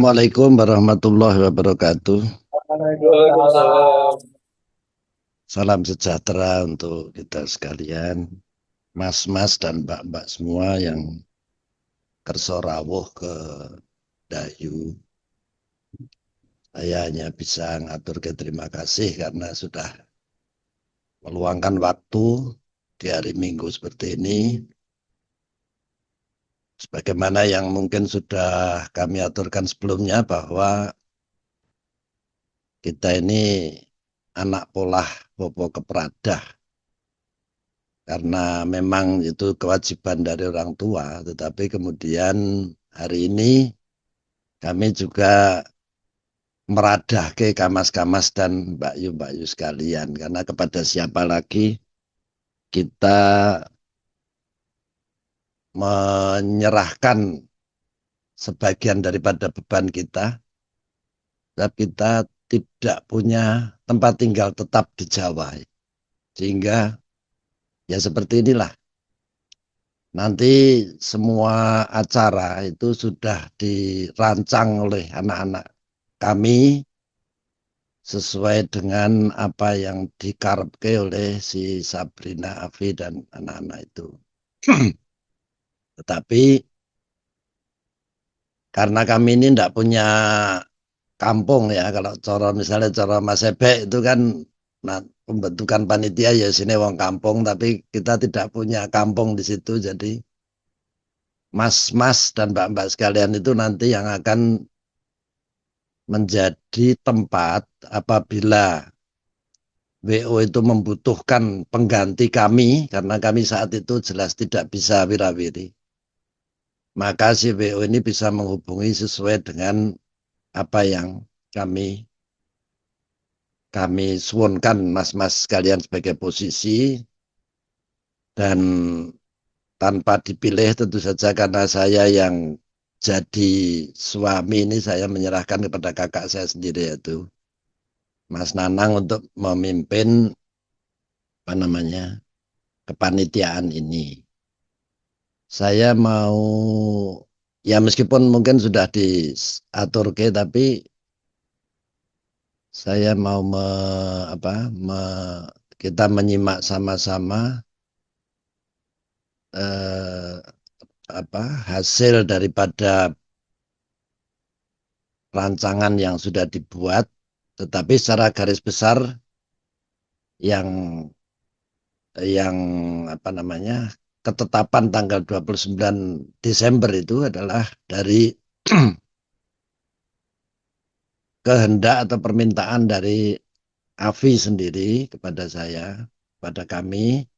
Assalamualaikum warahmatullahi wabarakatuh. Waalaikumsalam. Salam sejahtera untuk kita sekalian, mas-mas dan mbak-mbak semua yang kerso rawuh ke Dayu. Saya hanya bisa ngatur ke terima kasih karena sudah meluangkan waktu di hari Minggu seperti ini. Sebagaimana yang mungkin sudah kami aturkan sebelumnya bahwa kita ini anak polah bopo kepradah. Karena memang itu kewajiban dari orang tua, tetapi kemudian hari ini kami juga meradah ke kamas-kamas dan mbak Yu sekalian, karena kepada siapa lagi kita menyerahkan sebagian daripada beban kita, sebab kita tidak punya tempat tinggal tetap di Jawa. Sehingga ya seperti inilah. Nanti semua acara itu sudah dirancang oleh anak-anak kami sesuai dengan apa yang dikarepke oleh si Sabrina Afi dan anak-anak itu. Tetapi karena kami ini tidak punya kampung ya, kalau cara misalnya cara Mas Ebek itu kan nah, pembentukan panitia ya sini wong kampung, tapi kita tidak punya kampung di situ, jadi mas-mas dan mbak-mbak sekalian itu nanti yang akan menjadi tempat apabila WO itu membutuhkan pengganti kami, karena kami saat itu jelas tidak bisa wirawiri. Maka si WO ini bisa menghubungi sesuai dengan apa yang kami kami suwunkan mas-mas sekalian sebagai posisi, dan tanpa dipilih tentu saja karena saya yang jadi suami ini saya menyerahkan kepada kakak saya sendiri yaitu Mas Nanang untuk memimpin apa namanya kepanitiaan ini. Saya mau ya meskipun mungkin sudah diatur ke, tapi saya mau apa, kita menyimak sama-sama eh, apa hasil daripada rancangan yang sudah dibuat, tetapi secara garis besar yang yang apa namanya ketetapan tanggal 29 Desember itu adalah dari kehendak atau permintaan dari Afi sendiri kepada saya, kepada kami,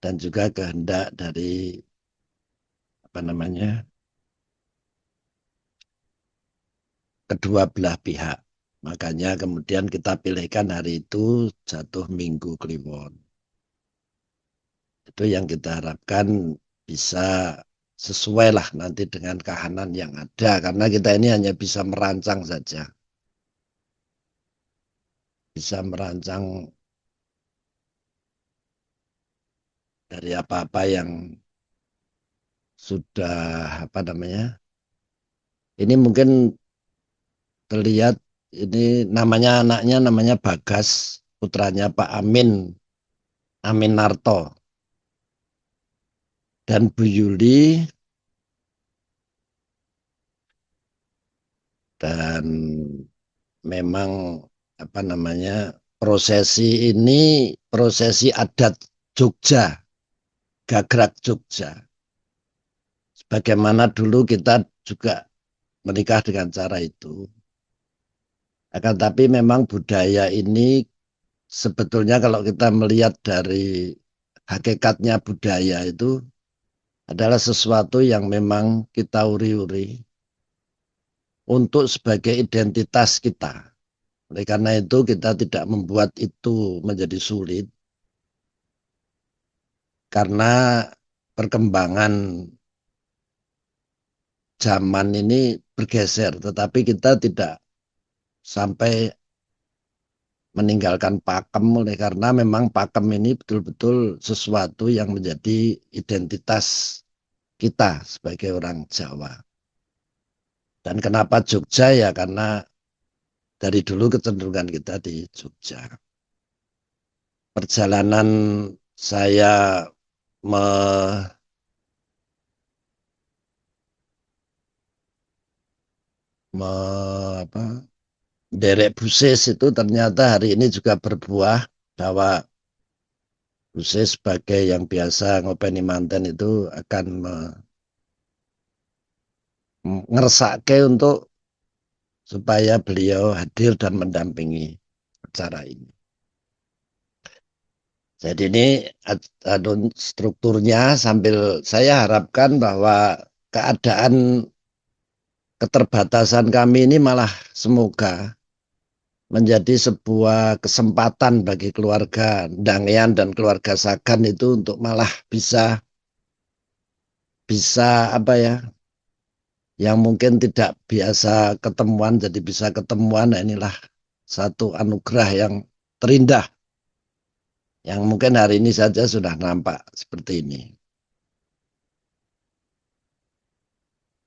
dan juga kehendak dari apa namanya kedua belah pihak. Makanya kemudian kita pilihkan hari itu jatuh Minggu Kliwon. Itu yang kita harapkan bisa sesuai lah nanti dengan kahanan yang ada. Karena kita ini hanya bisa merancang saja. Bisa merancang dari apa-apa yang sudah apa namanya. Ini mungkin terlihat ini namanya anaknya namanya Bagas, putranya Pak Amin, Amin Narto. Dan Bu Yuli, dan memang apa namanya prosesi ini prosesi adat Jogja, Gagrak Jogja. Bagaimana dulu kita juga menikah dengan cara itu. Akan tapi memang budaya ini sebetulnya kalau kita melihat dari hakikatnya budaya itu adalah sesuatu yang memang kita uri-uri untuk sebagai identitas kita. Oleh karena itu kita tidak membuat itu menjadi sulit karena perkembangan zaman ini bergeser, tetapi kita tidak sampai meninggalkan pakem oleh karena memang pakem ini betul-betul sesuatu yang menjadi identitas kita sebagai orang Jawa. Dan kenapa Jogja ya karena dari dulu kecenderungan kita di Jogja. Perjalanan saya me, me, apa, derek Busis itu ternyata hari ini juga berbuah bahwa Busis sebagai yang biasa ngopeni manten itu akan ngersake untuk supaya beliau hadir dan mendampingi acara ini. Jadi ini strukturnya sambil saya harapkan bahwa keadaan keterbatasan kami ini malah semoga menjadi sebuah kesempatan bagi keluarga Dangyan dan keluarga Sagan itu untuk malah bisa apa ya, yang mungkin tidak biasa ketemuan jadi bisa ketemuan. Nah, inilah satu anugerah yang terindah yang mungkin hari ini saja sudah nampak seperti ini.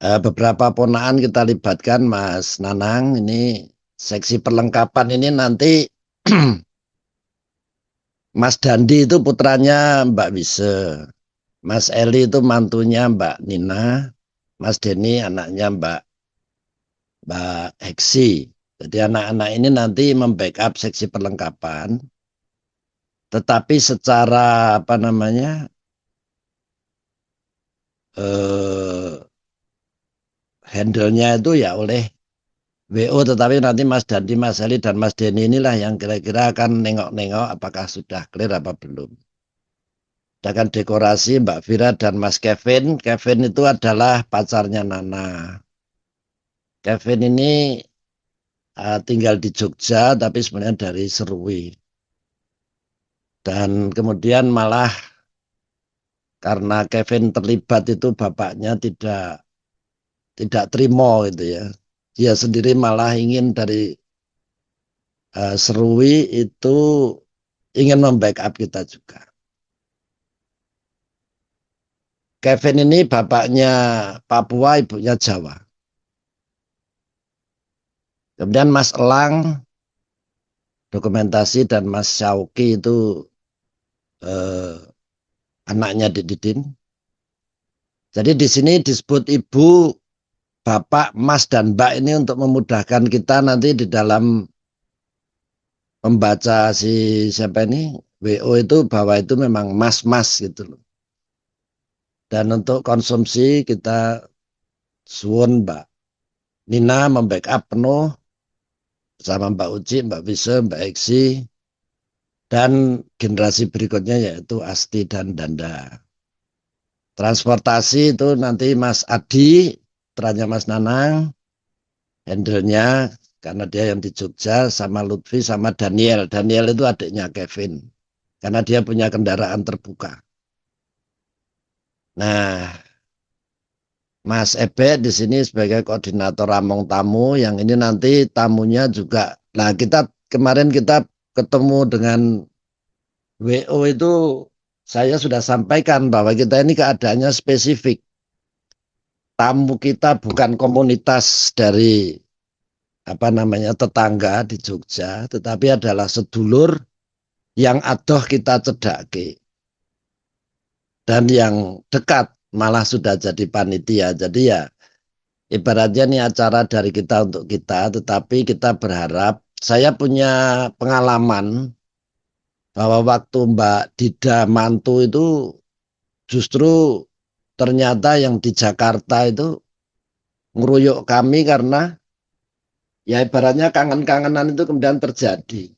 Beberapa ponaan kita libatkan Mas Nanang, ini seksi perlengkapan ini nanti Mas Dandi itu putranya Mbak Wise, Mas Eli itu mantunya Mbak Nina, Mas Denny anaknya Mbak Heksi. Jadi anak-anak ini nanti membackup seksi perlengkapan, tetapi secara apa namanya handle-nya itu ya oleh WO, tetapi nanti Mas Dandi, Mas Eli, dan Mas Denny inilah yang kira-kira akan nengok-nengok apakah sudah clear apa belum. Sedangkan dekorasi Mbak Vira dan Mas Kevin. Kevin itu adalah pacarnya Nana. Kevin ini tinggal di Jogja, tapi sebenarnya dari Serui. Dan kemudian malah karena Kevin terlibat itu bapaknya tidak terima gitu ya. Dia sendiri malah ingin dari Serui itu ingin membackup kita juga. Kevin ini bapaknya Papua, ibunya Jawa. Kemudian Mas Elang dokumentasi dan Mas Syauki itu anaknya Didin. Jadi di sini disebut ibu, bapak, mas dan mbak ini untuk memudahkan kita nanti di dalam membaca si siapa ini WO itu bahwa itu memang mas-mas gitu loh. Dan untuk konsumsi kita suwun Mbak Nina membackup penuh bersama Mbak Uci, Mbak Vise, Mbak Eksi, dan generasi berikutnya yaitu Asti dan Danda. Transportasi itu nanti Mas Adi, putranya Mas Nanang, handle-nya karena dia yang di Jogja, sama Lutfi sama Daniel. Daniel itu adiknya Kevin karena dia punya kendaraan terbuka. Nah, Mas Ebe di sini sebagai koordinator Ramong Tamu, yang ini nanti tamunya juga. Nah, kemarin kita ketemu dengan WO itu saya sudah sampaikan bahwa kita ini keadaannya spesifik. Tamu kita bukan komunitas dari apa namanya tetangga di Jogja, tetapi adalah sedulur yang adoh kita cedake dan yang dekat malah sudah jadi panitia. Jadi ya ibaratnya ini acara dari kita untuk kita, tetapi kita berharap, saya punya pengalaman bahwa waktu Mbak Dida mantu itu justru ternyata yang di Jakarta itu ngeruyuk kami karena ya ibaratnya kangen-kangenan itu kemudian terjadi.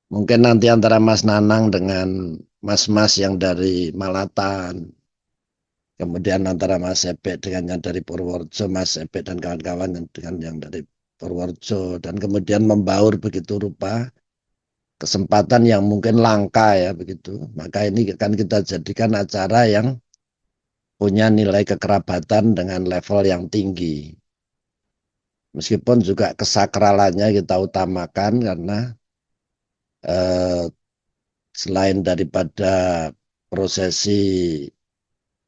Mungkin nanti antara Mas Nanang dengan mas-mas yang dari Malatan, kemudian antara Mas Ebek dengan yang dari Purworejo, Mas Ebek dan kawan-kawan dengan yang dari Purworejo, dan kemudian membaur begitu rupa kesempatan yang mungkin langka ya begitu. Maka ini akan kita jadikan acara yang punya nilai kekerabatan dengan level yang tinggi. Meskipun juga kesakralannya kita utamakan karena selain daripada prosesi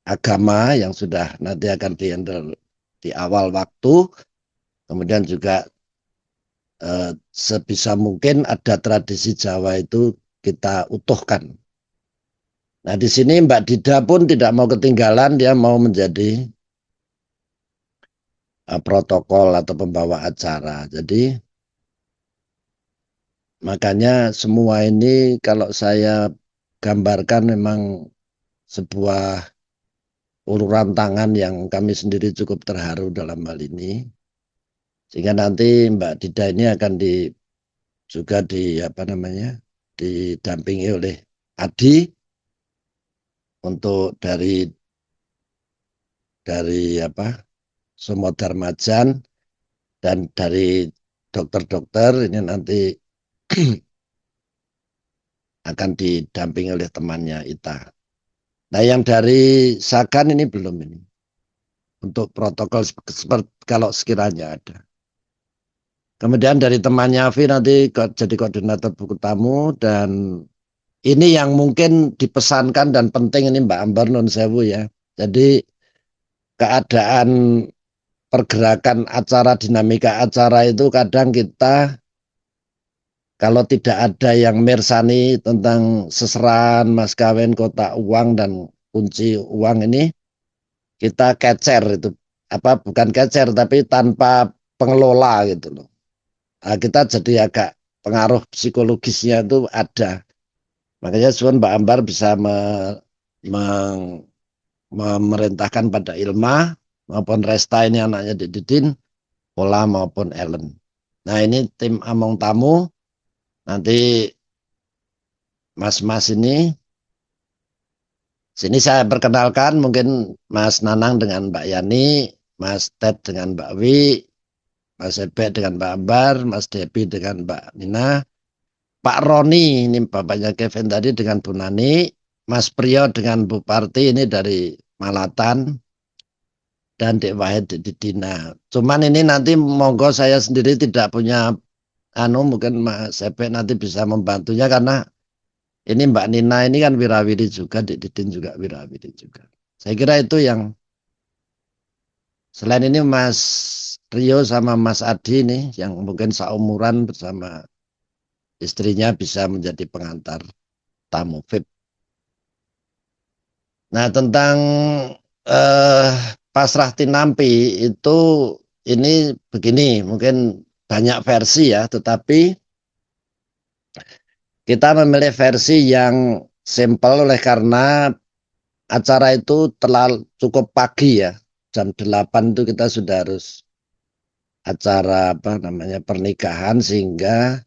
agama yang sudah nanti akan dihandle di awal waktu, kemudian juga sebisa mungkin ada tradisi Jawa itu kita utuhkan. Nah di sini Mbak Dida pun tidak mau ketinggalan, dia mau menjadi protokol atau pembawa acara. Jadi makanya semua ini kalau saya gambarkan memang sebuah uluran tangan yang kami sendiri cukup terharu dalam hal ini. Sehingga nanti Mbak Dida ini akan juga didampingi oleh Adi untuk dari Sumo Darmajan dan dari dokter-dokter ini nanti akan didampingi oleh temannya Ita. Nah yang dari Sagan ini belum ini. Untuk protokol seperti kalau sekiranya ada. Kemudian dari temannya Avi nanti jadi koordinator buku tamu dan ini yang mungkin dipesankan dan penting ini Mbak Ambar Nun Sewu ya. Jadi keadaan pergerakan acara, dinamika acara itu kadang kita kalau tidak ada yang mirsani tentang seserahan, mas kawin, kotak uang dan kunci uang ini, kita kecer itu. Bukan kecer tapi tanpa pengelola gitu loh. Nah, kita jadi agak pengaruh psikologisnya itu ada. Makanya suun Mbak Ambar bisa memerintahkan pada Ilma maupun Resta ini anaknya Didin, Pola maupun Ellen. Nah ini tim Among Tamu, nanti mas-mas ini, sini saya perkenalkan mungkin Mas Nanang dengan Mbak Yani, Mas Ted dengan Mbak Wi, Mas Ebe dengan Mbak Ambar, Mas Depi dengan Mbak Nina, Pak Roni, ini bapaknya Kevin tadi dengan Bu Nani, Mas Priyo dengan Bu Parti ini dari Malatan, dan Dek Wahid di Dina. Cuman ini nanti monggo saya sendiri tidak punya mungkin Mas Ebe nanti bisa membantunya karena ini Mbak Nina ini kan wirawiri juga, Dek Didin juga wirawiri juga. Saya kira itu yang selain ini Mas Rio sama Mas Adi nih yang mungkin seumuran bersama istrinya bisa menjadi pengantar tamu VIP. Nah tentang pasrah tinampi itu ini begini, mungkin banyak versi ya, tetapi kita memilih versi yang simple oleh karena acara itu terlalu cukup pagi ya, jam 8 itu kita sudah harus acara pernikahan sehingga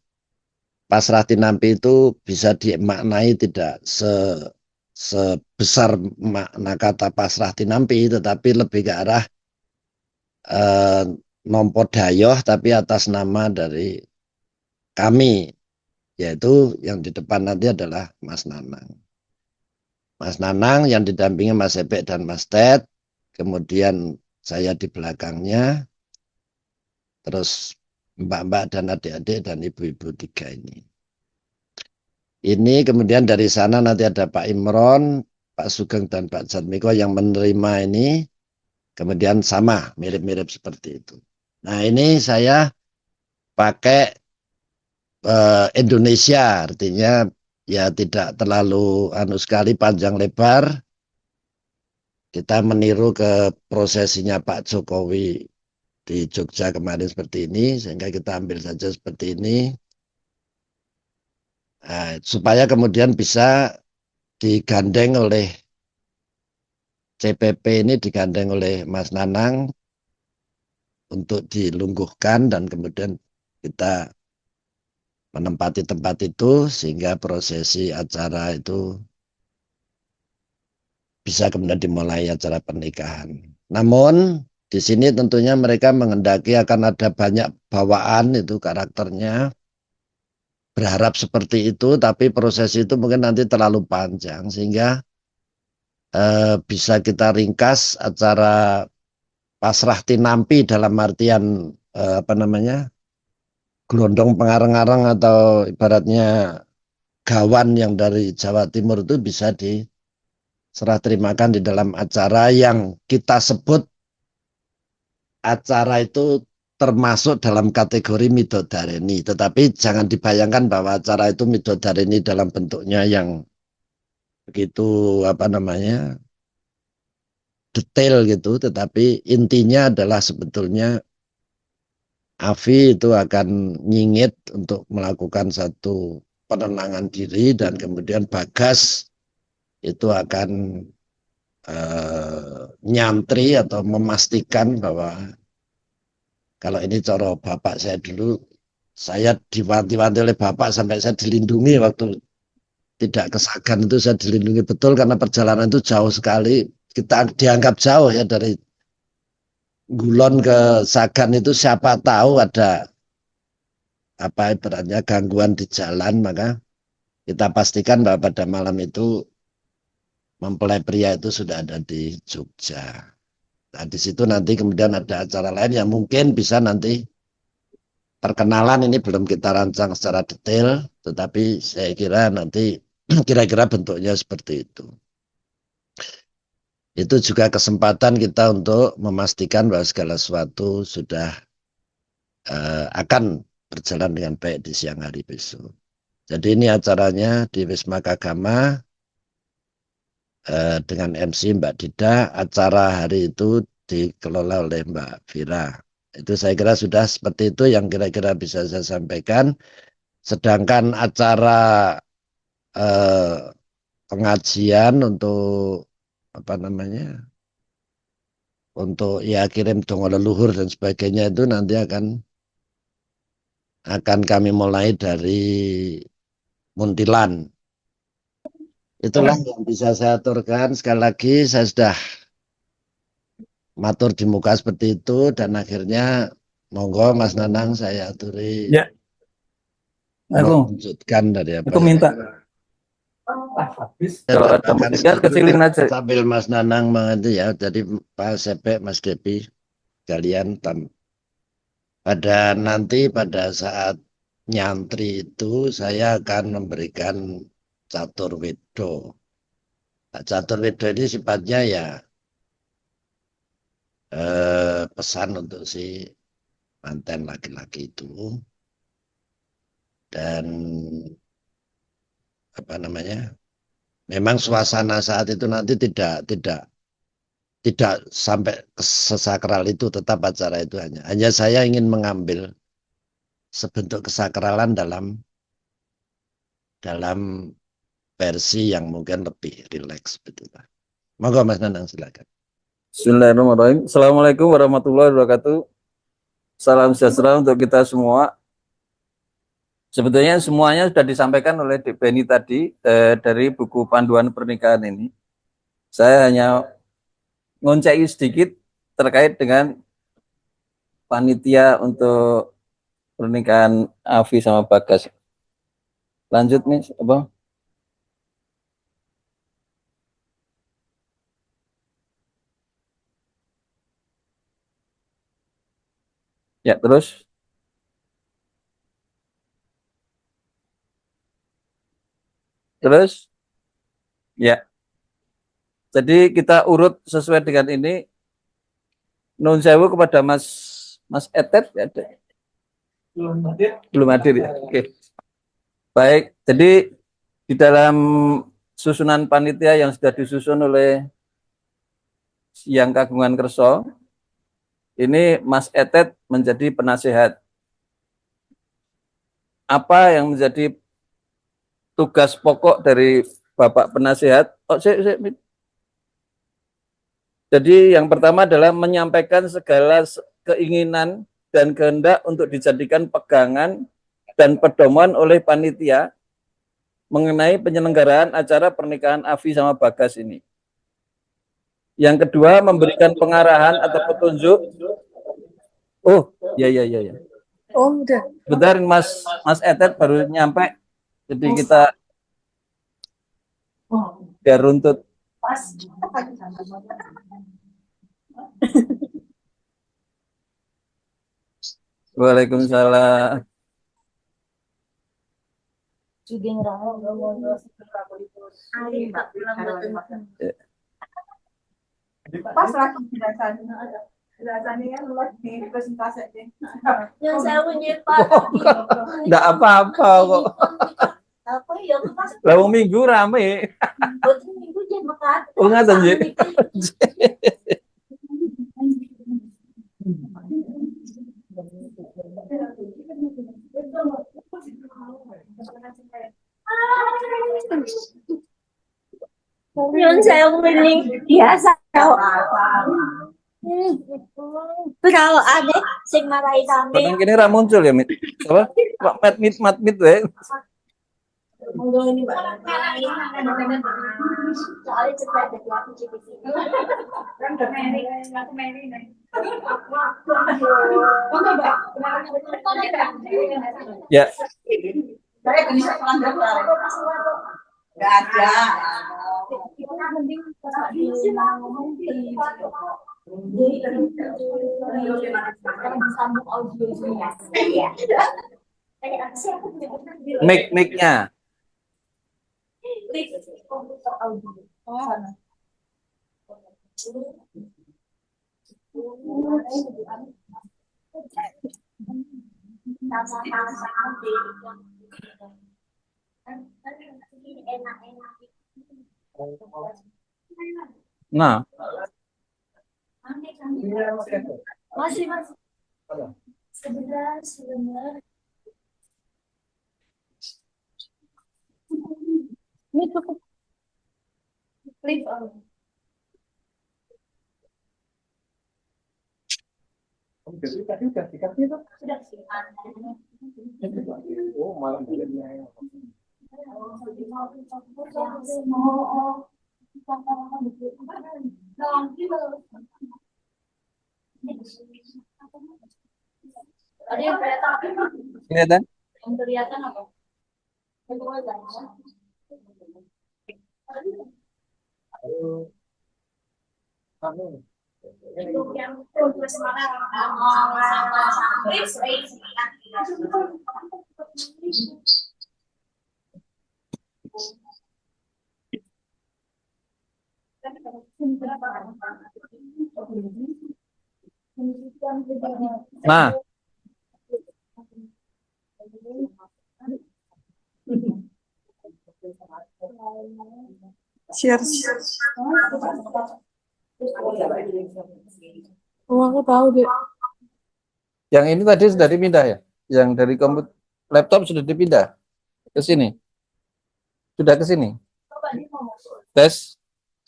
pasrah tinampi itu bisa dimaknai tidak sebesar makna kata pasrah tinampi tetapi lebih ke arah nompo dayoh tapi atas nama dari kami yaitu yang di depan nanti adalah Mas Nanang. Mas Nanang yang didampingi Mas Ebek dan Mas Ted, kemudian saya di belakangnya, terus mbak-mbak dan adik-adik dan ibu-ibu tiga ini. Ini kemudian dari sana nanti ada Pak Imron, Pak Sugeng dan Pak Jatmiko yang menerima ini, kemudian sama mirip-mirip seperti itu. Nah ini saya pakai Indonesia, artinya ya tidak terlalu sekali panjang lebar. Kita meniru ke prosesinya Pak Jokowi di Jogja kemarin seperti ini, sehingga kita ambil saja seperti ini. Nah, supaya kemudian bisa digandeng oleh CPP ini digandeng oleh Mas Nanang untuk dilungguhkan dan kemudian kita menempati tempat itu sehingga prosesi acara itu bisa kemudian dimulai acara pernikahan. Namun di sini tentunya mereka menghendaki akan ada banyak bawaan itu karakternya. Berharap seperti itu, tapi proses itu mungkin nanti terlalu panjang sehingga bisa kita ringkas acara pasrah tinampi dalam artian gelondong pengarang-arang atau ibaratnya gawan yang dari Jawa Timur itu bisa diserah terimakan di dalam acara yang kita sebut acara itu termasuk dalam kategori midodareni, tetapi jangan dibayangkan bahwa acara itu midodareni dalam bentuknya yang begitu apa namanya detail gitu, tetapi intinya adalah sebetulnya Afi itu akan nyingit untuk melakukan satu penenangan diri dan kemudian Bagas itu akan nyantri atau memastikan bahwa kalau ini coro bapak saya dulu, saya diwanti-wanti oleh bapak sampai saya dilindungi waktu tidak ke Sagan itu saya dilindungi betul karena perjalanan itu jauh sekali. Kita dianggap jauh ya dari Gulon ke Sagan itu siapa tahu ada apa ibaratnya gangguan di jalan, maka kita pastikan bahwa pada malam itu mempelai pria itu sudah ada di Jogja. Nah, di situ nanti kemudian ada acara lain yang mungkin bisa nanti perkenalan, ini belum kita rancang secara detail, tetapi saya kira nanti kira-kira bentuknya seperti itu. Itu juga kesempatan kita untuk memastikan bahwa segala sesuatu sudah akan berjalan dengan baik di siang hari besok. Jadi ini acaranya di Wisma Kagama dengan MC Mbak Dida, acara hari itu dikelola oleh Mbak Vira. Itu saya kira sudah seperti itu yang kira-kira bisa saya sampaikan. Sedangkan acara pengajian untuk apa namanya, untuk ya kirim dongo leluhur dan sebagainya itu nanti akan kami mulai dari Muntilan. Itulah yang bisa saya aturkan. Sekali lagi saya sudah matur di muka seperti itu dan akhirnya monggo Mas Nanang saya aturi Ya, melanjutkan dari apa aku yang minta. saya Kalau ada tambahkan material kecilin aja. sambil Mas Nanang mengerti ya. Jadi Pak Sepek, Mas Depi, kalian pada saat nyantri itu saya akan memberikan catur wedo. Nah, catur wedo ini sifatnya ya pesan untuk si manten laki-laki itu dan apa namanya, memang suasana saat itu nanti tidak sampai sesakral itu, tetap acara itu hanya saya ingin mengambil sebentuk kesakralan dalam versi yang mungkin lebih rileks betul. Monggo Mas Nanang silakan. Bismillahirrahmanirrahim. Assalamualaikum warahmatullahi wabarakatuh. Salam sejahtera untuk kita semua. Sebetulnya semuanya sudah disampaikan oleh Dek Beni tadi dari buku panduan pernikahan ini. Saya hanya ngoncai sedikit terkait dengan panitia untuk pernikahan Afi sama Bagas. Lanjut nih, apa? Ya, terus. Ya. Jadi kita urut sesuai dengan ini. Nun sewu kepada Mas Etet ya. Belum hadir ya. Oke. Baik, jadi di dalam susunan panitia yang sudah disusun oleh Yang Kagungan Kerso, ini Mas Etet menjadi penasehat. Apa yang menjadi tugas pokok dari Bapak penasehat? Jadi yang pertama adalah menyampaikan segala keinginan dan kehendak untuk dijadikan pegangan dan pedoman oleh panitia mengenai penyelenggaraan acara pernikahan Afi sama Bagas ini. Yang kedua, memberikan pengarahan atau petunjuk. Oh, ya. Oh, udah. Bentar, Mas Etet baru nyampe. Jadi kita biar runtut. Waalaikumsalam. Rasanya kan lebih presentasi aja. Yang saya punya Pak. Enggak apa-apa kok. Apa ya? Lah minggu rame. Betul minggu jam makan. Oh ngaten nggih. Yang saya mending biasa. Kalau ada sing marahi kami. Kadang kini ra muncul ya, Mit. Apa? Pak Mit we. Soalnya cepat jadi aku CPC. Ya, Saya bisa pelanggan. Nggak ada. mic-nya. Nah, Masih. Sebentar. Ini cukup. Please. Sudah dikasih itu. Sudah sih. Oh, malam ini. Ada yang kelihatan? kelihatan? Yang kelihatan apa? Yang terus mana? Nah, Cheers. Oh, aku tahu deh. yang ini tadi sudah dipindah ya? Yang dari laptop sudah dipindah ke sini? Sudah ke sini? Tes.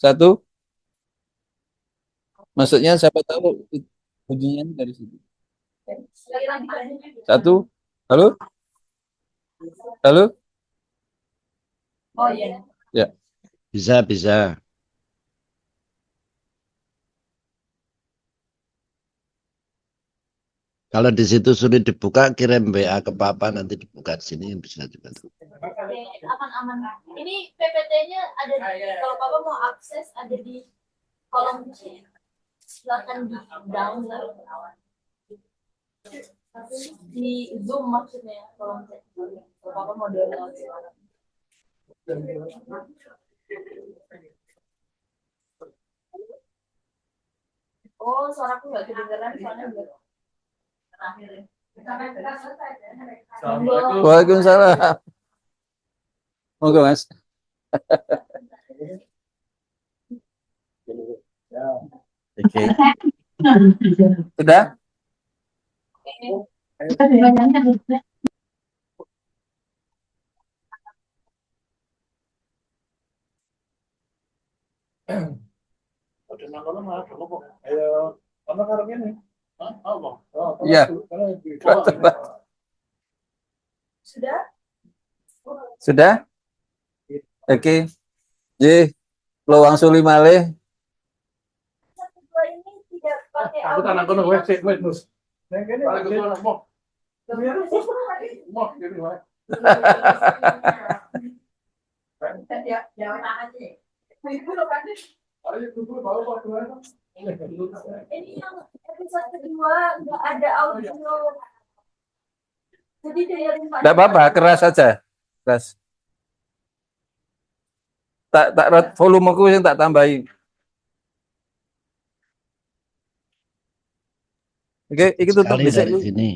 1. Maksudnya siapa tahu bunyinya dari sini. 1. Halo? Halo? Oh iya. Ya. Bisa. Kalau di situ sulit dibuka, kirim WA ke Papa, nanti dibuka di sini bisa juga. Aman. Ini PPT-nya ada di, kalau Papa mau akses ada di kolom chat. Silakan di download. Di Zoom maksudnya kolom chat. Kalau Papa mau download. Oh, suaraku nggak kedengeran soalnya belum. Waalaikumsalam. Monggo, Mas. Oke. Sudah? Ayo, apa karungnya nih? Iya. Sudah? Sudah? Oke. J, peluang suli malih. Dua ini tidak pakai Aku tanah kono wes nus. Nah, kene mau. Mau gini wae. Ya, jangan aja. Ayo kumpul bawa waktu. Ini yang episode kedua nggak ada audio. Jadi dari Tidak apa-apa, keras saja. Keras. Tak volumeku yang tak tambahin. Oke, iki tutup Sekali dhisik. dari sini.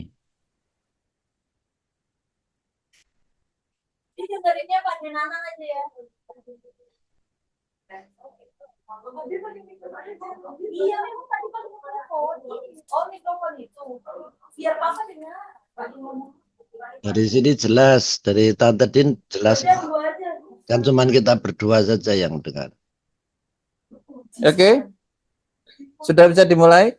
Ini gambarnya panjenengan aja ya. Iya, memang tadi pakai mikrofon. Oh, mikrofon itu. Biar papa dengar. Dari sini jelas, dari Tante Din jelas. Udah dua aja. Kan cuman kita berdua saja yang dengar. Oke. Sudah bisa dimulai?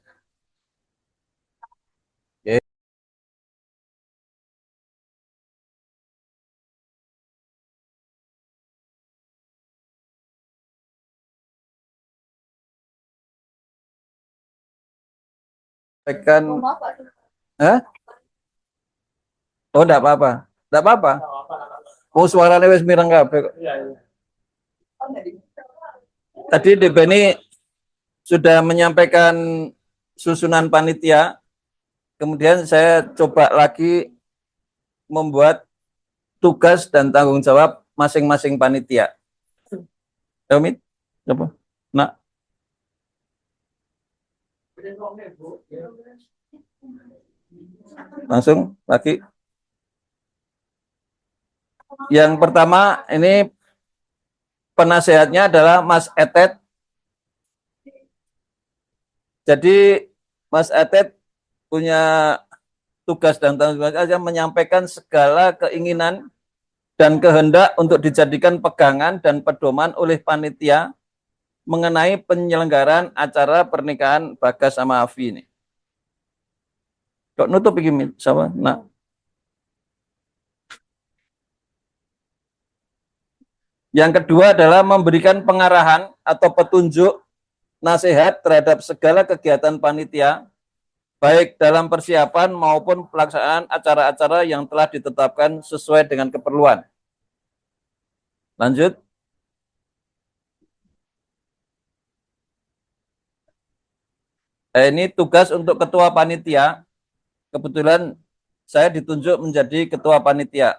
Tekan. Maaf, Pak. Hah? Oh, enggak apa-apa. Enggak apa-apa. Oh, suaranya wis mireng kabeh kok. Tadi Dek Beni sudah menyampaikan susunan panitia. Kemudian saya coba lagi membuat tugas dan tanggung jawab masing-masing panitia. Amit, apa? Nah, langsung lagi. Yang pertama ini penasehatnya adalah Mas Etet. Jadi Mas Etet punya tugas dan tanggung jawab aja menyampaikan segala keinginan dan kehendak untuk dijadikan pegangan dan pedoman oleh panitia mengenai penyelenggaraan acara pernikahan Bagas sama Afi ini. Kok nutup begini sama? Nah, yang kedua adalah memberikan pengarahan atau petunjuk nasihat terhadap segala kegiatan panitia, baik dalam persiapan maupun pelaksanaan acara-acara yang telah ditetapkan sesuai dengan keperluan. Lanjut. Ini tugas untuk ketua panitia. Kebetulan saya ditunjuk menjadi ketua panitia.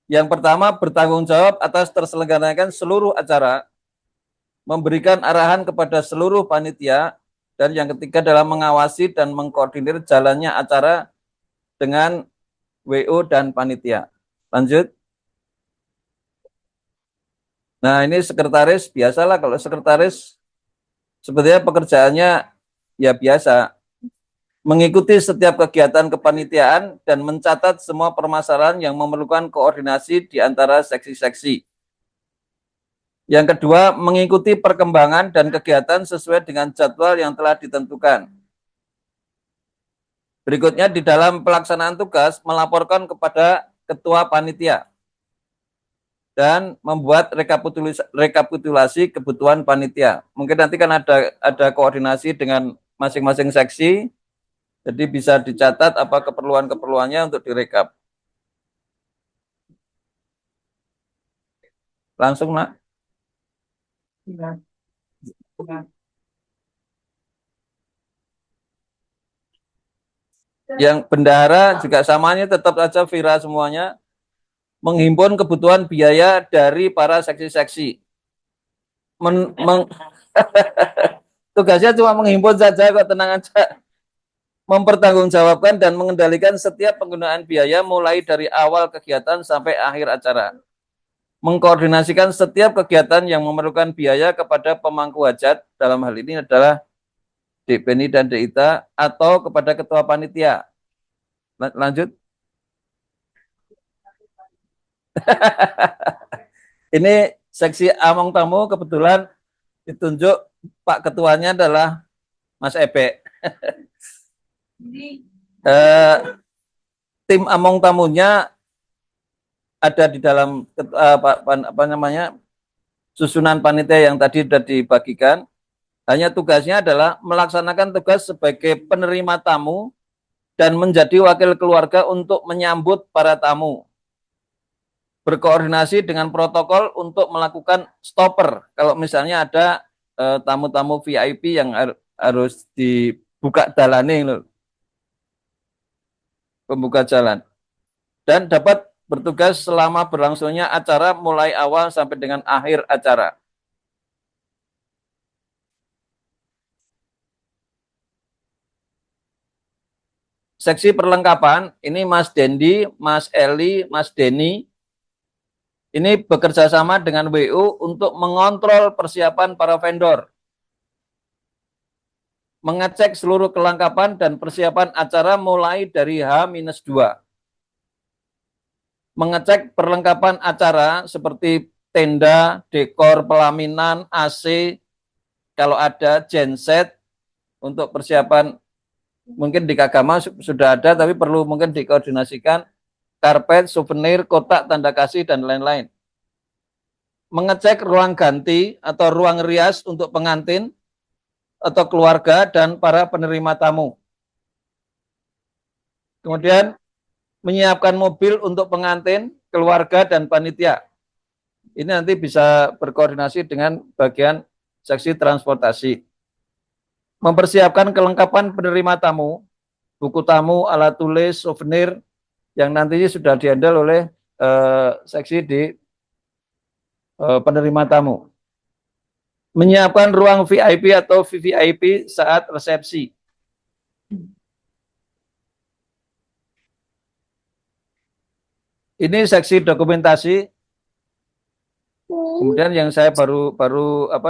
Yang pertama, bertanggung jawab atas terselenggaranya seluruh acara, memberikan arahan kepada seluruh panitia, dan yang ketiga adalah mengawasi dan mengkoordinir jalannya acara dengan WO dan panitia. Lanjut. Nah, ini sekretaris, biasalah kalau sekretaris sebetulnya pekerjaannya ya biasa, mengikuti setiap kegiatan kepanitiaan dan mencatat semua permasalahan yang memerlukan koordinasi di antara seksi-seksi. Yang kedua, mengikuti perkembangan dan kegiatan sesuai dengan jadwal yang telah ditentukan. Berikutnya, di dalam pelaksanaan tugas, melaporkan kepada ketua panitia dan membuat rekapitulasi kebutuhan panitia. Mungkin nanti kan ada koordinasi dengan masing-masing seksi, jadi bisa dicatat apa keperluan-keperluannya untuk direkap. Langsung, Nak. Yang bendahara juga samanya tetap saja Vira semuanya, menghimpun kebutuhan biaya dari para seksi-seksi. Tugasnya cuma menghimpun saja kok, tenang aja. Mempertanggungjawabkan dan mengendalikan setiap penggunaan biaya mulai dari awal kegiatan sampai akhir acara. Mengkoordinasikan setiap kegiatan yang memerlukan biaya kepada pemangku hajat, dalam hal ini adalah Dek Beni dan Dek Ita, atau kepada ketua panitia. Lanjut. Ini seksi among tamu, kebetulan ditunjuk Pak Ketuanya adalah Mas Ebe. Tim among tamunya ada di dalam apa namanya susunan panitia yang tadi sudah dibagikan. Hanya tugasnya adalah melaksanakan tugas sebagai penerima tamu dan menjadi wakil keluarga untuk menyambut para tamu. Berkoordinasi dengan protokol untuk melakukan stopper. Kalau misalnya ada tamu-tamu VIP yang harus dibuka jalannya, pembuka jalan. Dan dapat bertugas selama berlangsungnya acara mulai awal sampai dengan akhir acara. Seksi perlengkapan, ini Mas Dendi, Mas Eli, Mas Denny, ini bekerja sama dengan WU untuk mengontrol persiapan para vendor, mengecek seluruh kelengkapan dan persiapan acara mulai dari H-2, mengecek perlengkapan acara seperti tenda, dekor, pelaminan, AC, kalau ada genset untuk persiapan. Mungkin di Kagama sudah ada, tapi perlu mungkin dikoordinasikan, karpet, souvenir, kotak, tanda kasih, dan lain-lain. Mengecek ruang ganti atau ruang rias untuk pengantin atau keluarga dan para penerima tamu. Kemudian menyiapkan mobil untuk pengantin, keluarga, dan panitia. Ini nanti bisa berkoordinasi dengan bagian seksi transportasi. Mempersiapkan kelengkapan penerima tamu, buku tamu, alat tulis, souvenir, yang nantinya sudah dihandle oleh seksi di penerima tamu. Menyiapkan ruang VIP atau VVIP saat resepsi. Ini seksi dokumentasi. Kemudian yang saya baru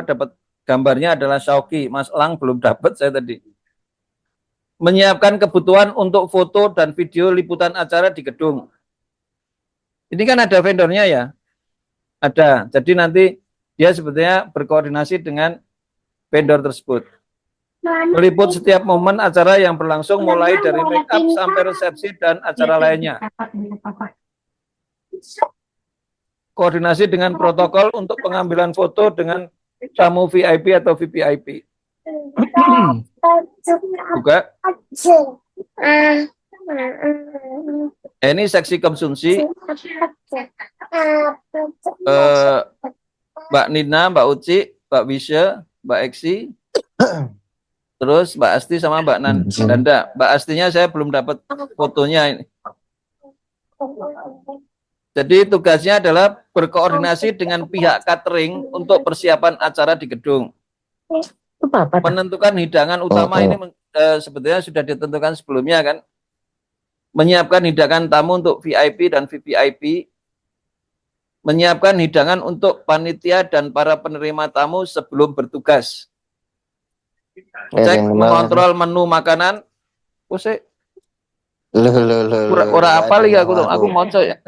dapat gambarnya adalah Shauki, Mas Lang belum dapat saya tadi. Menyiapkan kebutuhan untuk foto dan video liputan acara di gedung. Ini kan ada vendornya ya? Ada. Jadi nanti dia sebetulnya berkoordinasi dengan vendor tersebut. Meliput setiap momen acara yang berlangsung mulai dari make up sampai resepsi dan acara lainnya. Koordinasi dengan protokol untuk pengambilan foto dengan tamu VIP atau VVIP. Juga. Ini seksi konsumsi. Mbak Nina, Mbak Uci, Mbak Wisya, Mbak Eksi, terus Mbak Asti sama Mbak Nanda. Mbak Astinya saya belum dapat fotonya ini. Jadi tugasnya adalah berkoordinasi dengan pihak catering untuk persiapan acara di gedung. Menentukan hidangan utama ini sebetulnya sudah ditentukan sebelumnya kan. Menyiapkan hidangan tamu untuk VIP dan VVIP. Menyiapkan hidangan untuk panitia dan para penerima tamu sebelum bertugas. Cek mengontrol menu makanan. Ora apa lagi aku moco ya.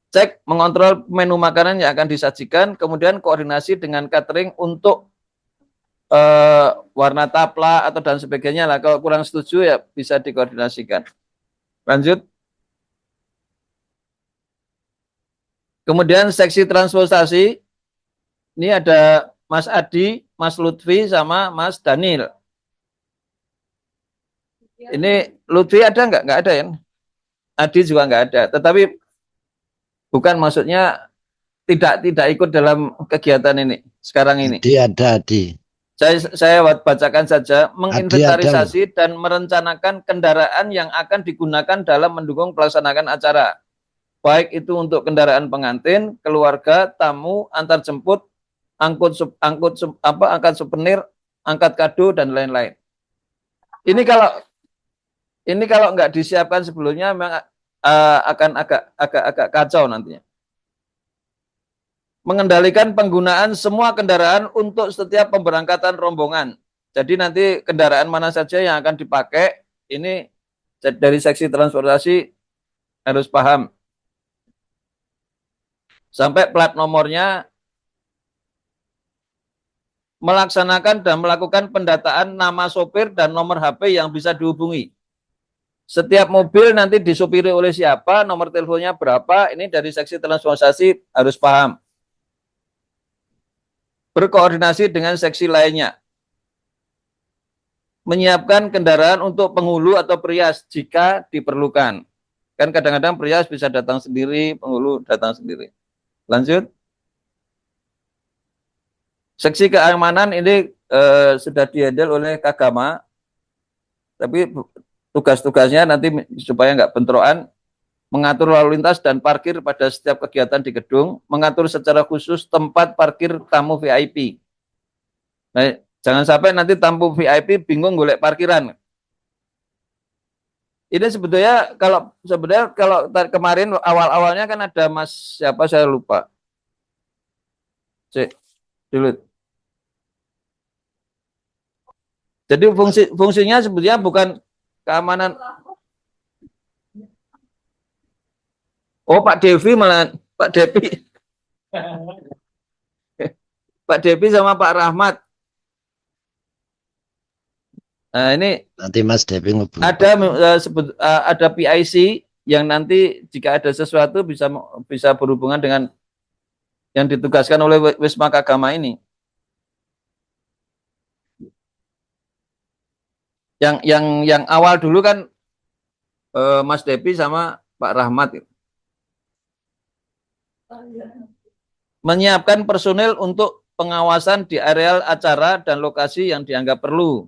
Cek mengontrol menu makanan yang akan disajikan, kemudian koordinasi dengan catering untuk warna tapla atau dan sebagainya lah. Kalau kurang setuju ya bisa dikoordinasikan. Lanjut. Kemudian seksi transportasi, ini ada Mas Adi, Mas Lutfi, sama Mas Daniel. Ini Lutfi ada nggak? Nggak ada ya. Adi juga nggak ada. Tetapi bukan maksudnya tidak ikut dalam kegiatan ini sekarang ini. Dia ada Adi. Saya bacakan saja. Menginventarisasi dan merencanakan kendaraan yang akan digunakan dalam mendukung pelaksanaan acara. Baik itu untuk kendaraan pengantin, keluarga, tamu, antar jemput, angkut souvenir, angkat kado dan lain-lain. Ini kalau nggak disiapkan sebelumnya memang akan agak kacau nantinya. Mengendalikan penggunaan semua kendaraan untuk setiap pemberangkatan rombongan. Jadi nanti kendaraan mana saja yang akan dipakai, ini dari seksi transportasi harus paham. Sampai plat nomornya. Melaksanakan dan melakukan pendataan nama sopir dan nomor HP yang bisa dihubungi. Setiap mobil nanti disopiri oleh siapa, nomor teleponnya berapa, ini dari seksi transportasi harus paham. Berkoordinasi dengan seksi lainnya. Menyiapkan kendaraan untuk penghulu atau perias jika diperlukan. Kan kadang-kadang perias bisa datang sendiri, penghulu datang sendiri. Lanjut. Seksi keamanan ini sudah dihandle oleh Kagama. Tapi tugas-tugasnya nanti supaya nggak bentrokan, mengatur lalu lintas dan parkir pada setiap kegiatan di gedung, mengatur secara khusus tempat parkir tamu VIP. Nah, jangan sampai nanti tamu VIP bingung golek parkiran. Ini sebetulnya kalau kemarin awal-awalnya kan ada Mas siapa saya lupa. Cek dulu. Jadi fungsinya sebetulnya bukan keamanan. Oh, Pak Devi malah Pak Devi. Pak Devi sama Pak Rahmat. Nah, ini Nanti Mas Devi ngobrol. ada PIC yang nanti jika ada sesuatu bisa berhubungan dengan yang ditugaskan oleh Wisma Kagama ini. Yang awal dulu kan Mas Devi sama Pak Rahmat menyiapkan personil untuk pengawasan di areal acara dan lokasi yang dianggap perlu,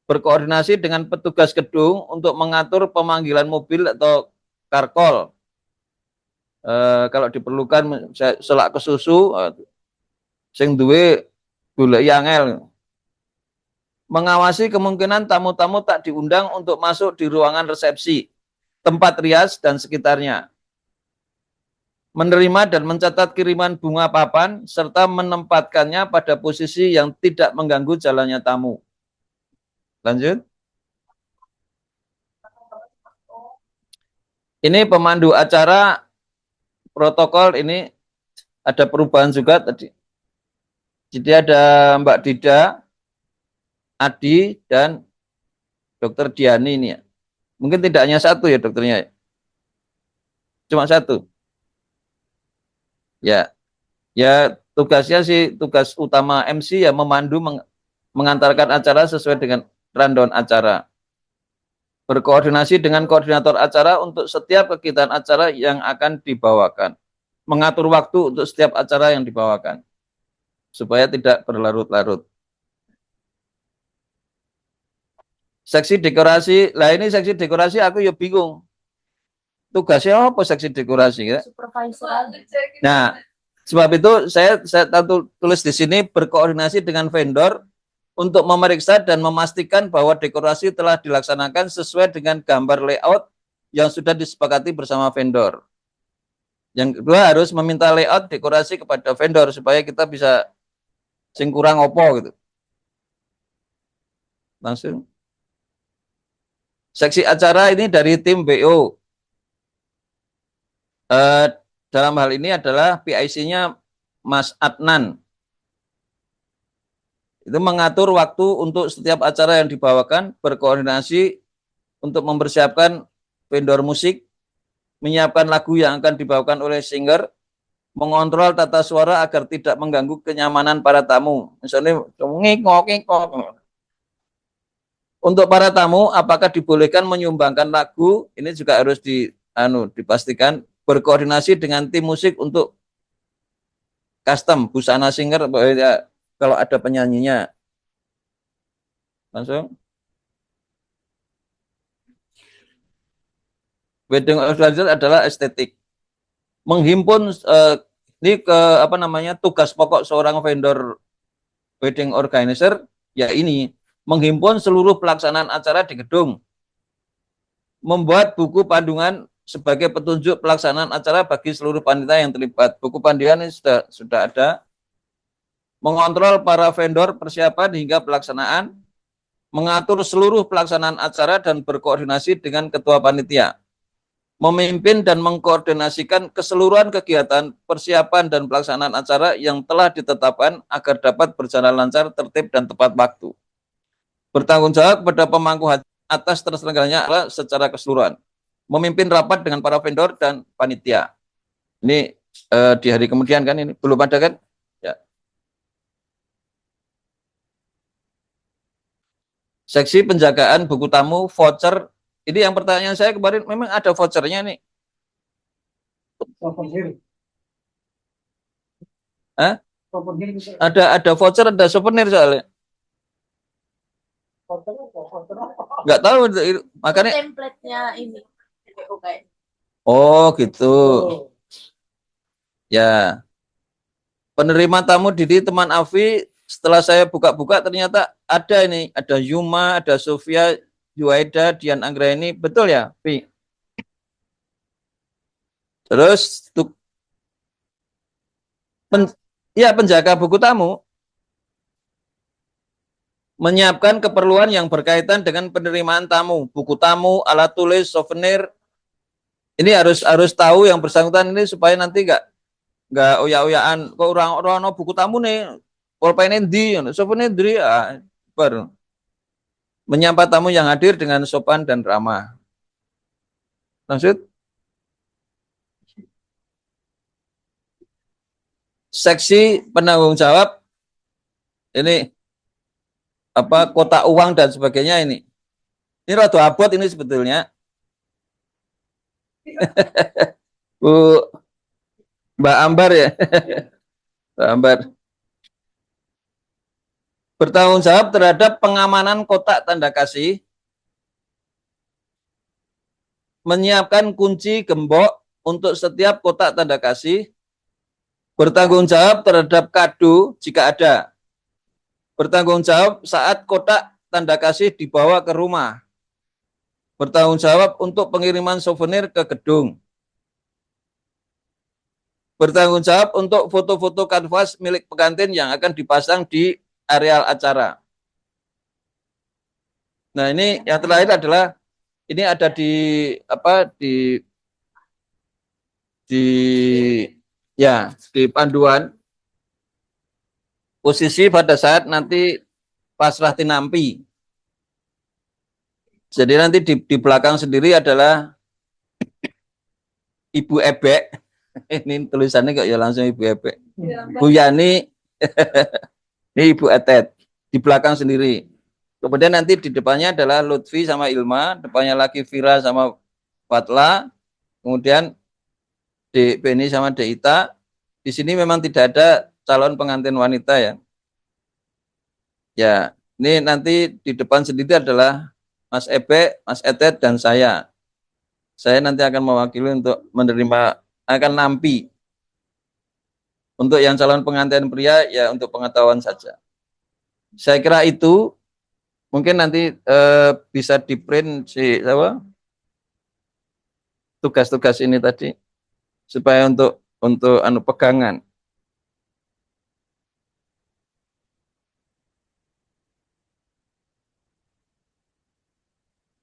berkoordinasi dengan petugas gedung untuk mengatur pemanggilan mobil atau karkol. Kalau diperlukan selak kesusu, sing duwe golek yangel. Mengawasi kemungkinan tamu-tamu tak diundang untuk masuk di ruangan resepsi, tempat rias dan sekitarnya. Menerima dan mencatat kiriman bunga papan serta menempatkannya pada posisi yang tidak mengganggu jalannya tamu. Lanjut. Ini pemandu acara protokol, ini ada perubahan juga tadi. Jadi ada Mbak Dida, Adi, dan Dokter Diani ini ya. Mungkin tidak hanya satu ya dokternya. Cuma satu. Ya tugasnya sih, tugas utama MC ya memandu mengantarkan acara sesuai dengan rundown acara. Berkoordinasi dengan koordinator acara untuk setiap kegiatan acara yang akan dibawakan. Mengatur waktu untuk setiap acara yang dibawakan. Supaya tidak berlarut-larut. Seksi dekorasi, lah ini seksi dekorasi aku ya bingung. Tugasnya apa seksi dekorasi ya? Supervisor. Nah, sebab itu saya tulis di sini berkoordinasi dengan vendor untuk memeriksa dan memastikan bahwa dekorasi telah dilaksanakan sesuai dengan gambar layout yang sudah disepakati bersama vendor. Yang kedua harus meminta layout dekorasi kepada vendor supaya kita bisa sing kurang opo gitu. Langsung. Seksi acara ini dari tim BO. Dalam hal ini adalah PIC-nya Mas Adnan. Itu mengatur waktu untuk setiap acara yang dibawakan, berkoordinasi untuk mempersiapkan vendor musik, menyiapkan lagu yang akan dibawakan oleh singer, mengontrol tata suara agar tidak mengganggu kenyamanan para tamu. Misalnya, ngikok. Untuk para tamu, apakah dibolehkan menyumbangkan lagu? Ini juga harus dipastikan. Berkoordinasi dengan tim musik untuk custom busana singer kalau ada penyanyinya. Langsung. Wedding organizer adalah estetik. Menghimpun ini tugas pokok seorang vendor wedding organizer ya ini menghimpun seluruh pelaksanaan acara di gedung, membuat buku panduan sebagai petunjuk pelaksanaan acara bagi seluruh panitia yang terlibat. Buku panduan ini sudah ada. Mengontrol para vendor persiapan hingga pelaksanaan, mengatur seluruh pelaksanaan acara dan berkoordinasi dengan ketua panitia. Memimpin dan mengkoordinasikan keseluruhan kegiatan, persiapan dan pelaksanaan acara yang telah ditetapkan agar dapat berjalan lancar, tertib dan tepat waktu. Bertanggung jawab kepada pemangku atas terselenggaranya secara keseluruhan. Memimpin rapat dengan para vendor dan panitia. Ini di hari kemudian kan ini belum ada kan? Ya. Seksi penjagaan buku tamu, voucher. Ini yang pertanyaan saya kemarin memang ada vouchernya nih. Hah? Ada voucher, ada souvenir soalnya. Nggak tahu, makanya. Template-nya ini. Oh gitu. Ya. Penerima tamu Didi teman Afi, setelah saya buka-buka ternyata ada ini, ada Yuma, ada Sofia, Juwaida Dian Anggraini, betul ya, Pi? Terus ya penjaga buku tamu menyiapkan keperluan yang berkaitan dengan penerimaan tamu, buku tamu, alat tulis, souvenir. Ini harus tahu yang bersangkutan ini supaya nanti nggak oya-oyaan kok orang-orang no buku tamu nih pulpen di souvenir di baru menyapa tamu yang hadir dengan sopan dan ramah. Maksud seksi penanggung jawab ini apa kotak uang dan sebagainya ini rada abot ini sebetulnya. Bu Mbak Ambar ya. Mbak Ambar bertanggung jawab terhadap pengamanan kotak tanda kasih, menyiapkan kunci gembok untuk setiap kotak tanda kasih, bertanggung jawab terhadap kado jika ada, bertanggung jawab saat kotak tanda kasih dibawa ke rumah, bertanggung jawab untuk pengiriman souvenir ke gedung, bertanggung jawab untuk foto-foto kanvas milik pengantin yang akan dipasang di areal acara. Nah, ini yang terakhir adalah ini ada di apa di panduan posisi pada saat nanti pasrah tinampi. Jadi nanti di belakang sendiri adalah Ibu Ebek. Ini tulisannya kok ya langsung Ibu Ebek. Bu Yani, ini Ibu Etet. Di belakang sendiri. Kemudian nanti di depannya adalah Lutfi sama Ilma, depannya lagi Vira sama Fatla, kemudian Dek Beni sama Dek Ita. Di sini memang tidak ada calon pengantin wanita ya. Ya, ini nanti di depan sendiri adalah Mas Ebe, Mas Etet, dan saya. Saya nanti akan mewakili untuk menerima, akan nampi. Untuk yang calon pengantin pria, ya untuk pengetahuan saja. Saya kira itu, mungkin nanti bisa di-print tugas-tugas ini tadi, supaya untuk pegangan.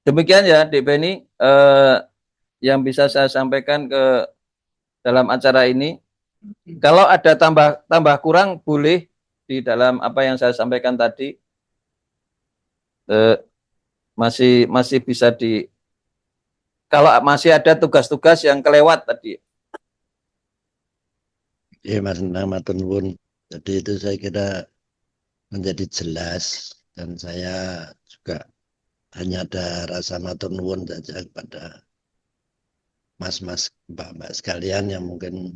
Demikian ya, Dek Beni, yang bisa saya sampaikan ke dalam acara ini. Kalau ada tambah kurang, boleh di dalam apa yang saya sampaikan tadi. Masih bisa kalau masih ada tugas-tugas yang kelewat tadi. Ya, Mas Matur nuwun. Jadi itu saya kira menjadi jelas dan saya juga hanya ada rasa matur nuwun saja kepada mas-mas, mbak-mbak sekalian yang mungkin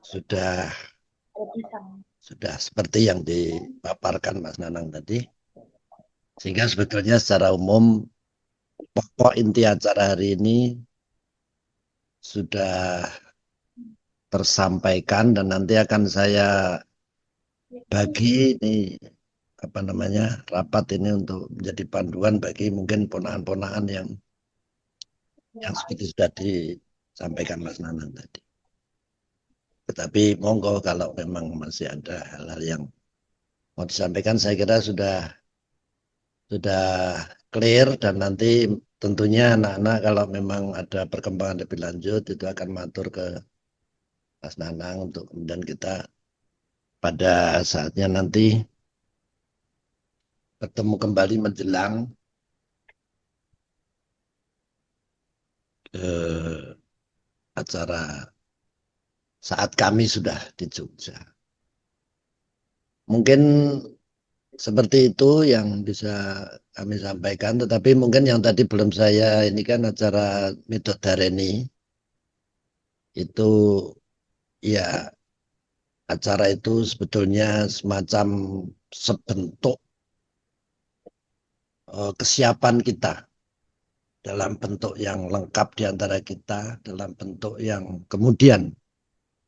sudah seperti yang dipaparkan Mas Nanang tadi. Sehingga sebetulnya secara umum pokok inti acara hari ini sudah tersampaikan dan nanti akan saya bagi ini rapat ini untuk menjadi panduan bagi mungkin ponakan-ponakan yang seperti sudah disampaikan Mas Nanang tadi. Tetapi monggo kalau memang masih ada hal-hal yang mau disampaikan, saya kira sudah clear dan nanti tentunya anak-anak kalau memang ada perkembangan lebih lanjut itu akan matur ke Mas Nanang untuk kemudian kita pada saatnya nanti bertemu kembali menjelang acara saat kami sudah di Jogja. Mungkin seperti itu yang bisa kami sampaikan, tetapi mungkin yang tadi belum saya ini kan acara Midodareni itu ya acara itu sebetulnya semacam sebentuk kesiapan kita dalam bentuk yang lengkap di antara kita, dalam bentuk yang kemudian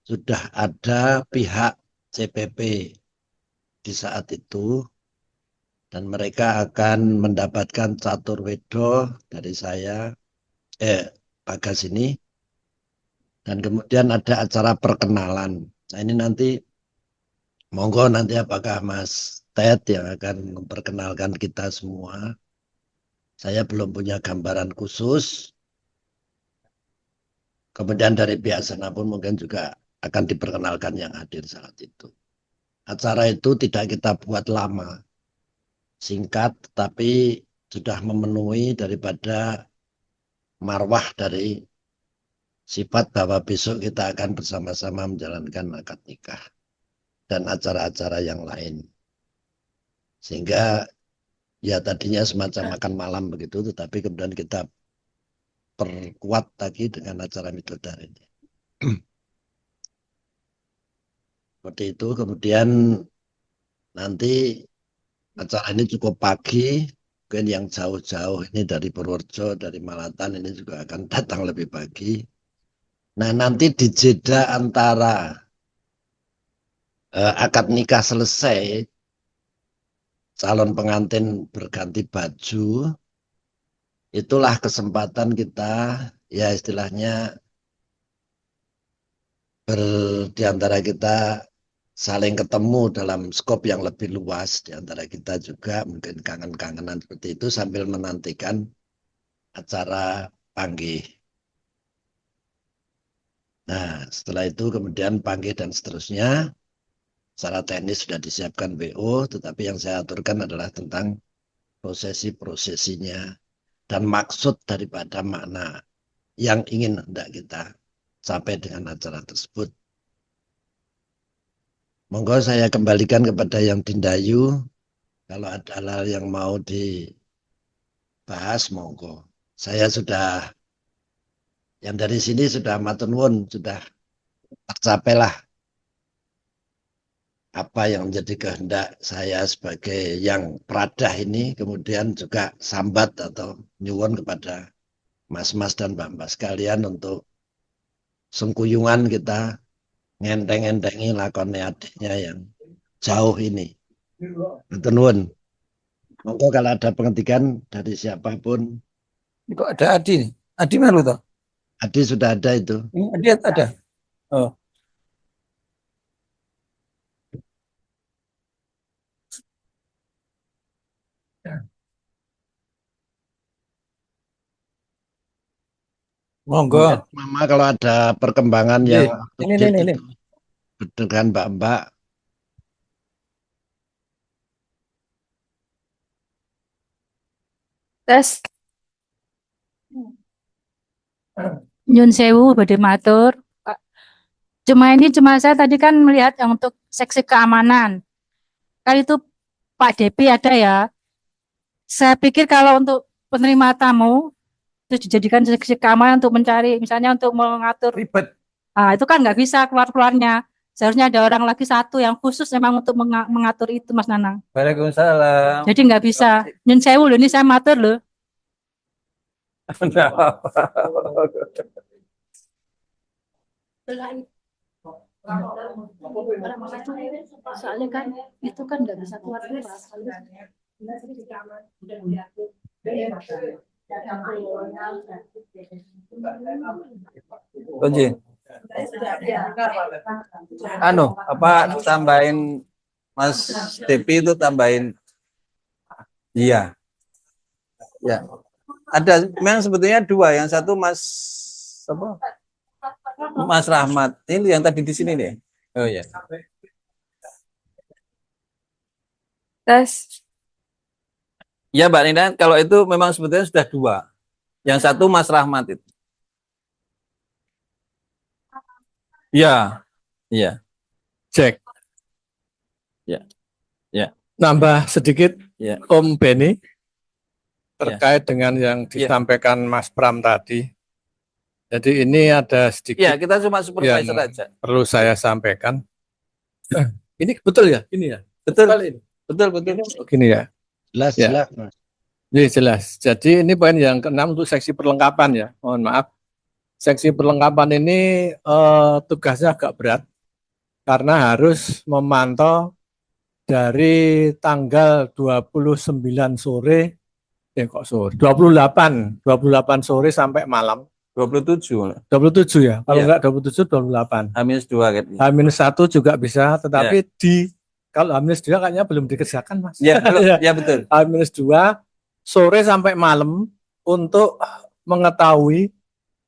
sudah ada pihak CPP di saat itu Dan mereka akan mendapatkan catur wedo dari saya, Bagas ini. Dan kemudian ada acara perkenalan. Nah ini nanti, monggo nanti apakah Mas Ted yang akan memperkenalkan kita semua. Saya belum punya gambaran khusus. Kemudian dari pihak sana pun mungkin juga akan diperkenalkan yang hadir saat itu. Acara itu tidak kita buat lama. Singkat, tapi sudah memenuhi daripada marwah dari sifat bahwa besok kita akan bersama-sama menjalankan akad nikah dan acara-acara yang lain. Sehingga ya tadinya semacam makan malam begitu, tetapi kemudian kita perkuat lagi dengan acara midodare ini. Seperti itu, kemudian nanti acara ini cukup pagi, mungkin yang jauh-jauh ini dari Purworejo, dari Malatan ini juga akan datang lebih pagi. Nah nanti di jeda antara akad nikah selesai, calon pengantin berganti baju, itulah kesempatan kita, ya istilahnya di antara kita saling ketemu dalam skop yang lebih luas, di antara kita juga mungkin kangen-kangenan seperti itu sambil menantikan acara panggih. Nah, setelah itu kemudian panggih dan seterusnya, secara teknis sudah disiapkan WO, tetapi yang saya aturkan adalah tentang prosesi-prosesinya dan maksud daripada makna yang ingin hendak kita capai dengan acara tersebut. Monggo saya kembalikan kepada yang Dindayu. Kalau ada hal yang mau dibahas, monggo. Saya sudah, yang dari sini sudah matur nuwun, sudah tercapailah apa yang menjadi kehendak saya sebagai yang peradah ini, kemudian juga sambat atau nyuwun kepada mas-mas dan mbak-mbak sekalian untuk sengkuyungan kita ngenteng-entengi lakonnya adiknya yang jauh ini. Matur nuwun. Monggo kalau ada pengertian dari siapapun. Kok ada Adi? Adi malu toh? Adi sudah ada itu. Adi ada. Oh. Monggo. Mama kalau ada perkembangan yang ini. dengan mbak-mbak. Tes. Nyun sewu badhe matur. Cuma saya tadi kan melihat yang untuk seksi keamanan. Kan itu Pak Depi ada ya. Saya pikir kalau untuk penerima tamu itu dijadikan seksi keamanan untuk mencari, misalnya untuk mengatur. Ribet. Ah, itu kan nggak bisa keluar-keluarnya. Seharusnya ada orang lagi satu yang khusus memang untuk mengatur itu, Mas Nanang. Waalaikumsalam. Jadi nggak bisa. Nyun sewu loh, ini saya matur loh. Soalnya kan itu kan nggak bisa keluar. Kunci. Apa tambahin Mas Depi itu tambahin? Iya. Ya. Ada memang sebetulnya dua, yang satu Mas Rahmat. Ini yang tadi di sini nih. Oh ya. Tes. Ya Mbak Nina, kalau itu memang sebetulnya sudah dua. Yang satu Mas Rahmat itu. Ya. Iya. Cek. Ya. Nambah sedikit, Ya. Om Beni, terkait dengan yang disampaikan Mas Pram tadi. Jadi ini ada sedikit Ya, kita cuma supervisor aja. perlu saya sampaikan. Ini betul ya? Ini ya? Betul. Ini. Betul. Begini ya? Jelas, Ya. jelas, Mas. Jadi jelas. Jadi ini poin yang ke-6 untuk seksi perlengkapan ya. Mohon maaf. Seksi perlengkapan ini tugasnya agak berat karena harus memantau dari tanggal 29 sore, kok sore, 28 sore sampai malam. 27. 27 ya, kalau Iya. enggak 27, 28. H-2 kayaknya. H-1 juga bisa, tetapi kalau H-2 kayaknya belum dikerjakan, Mas. Ya, ya betul. H-2 sore sampai malam untuk mengetahui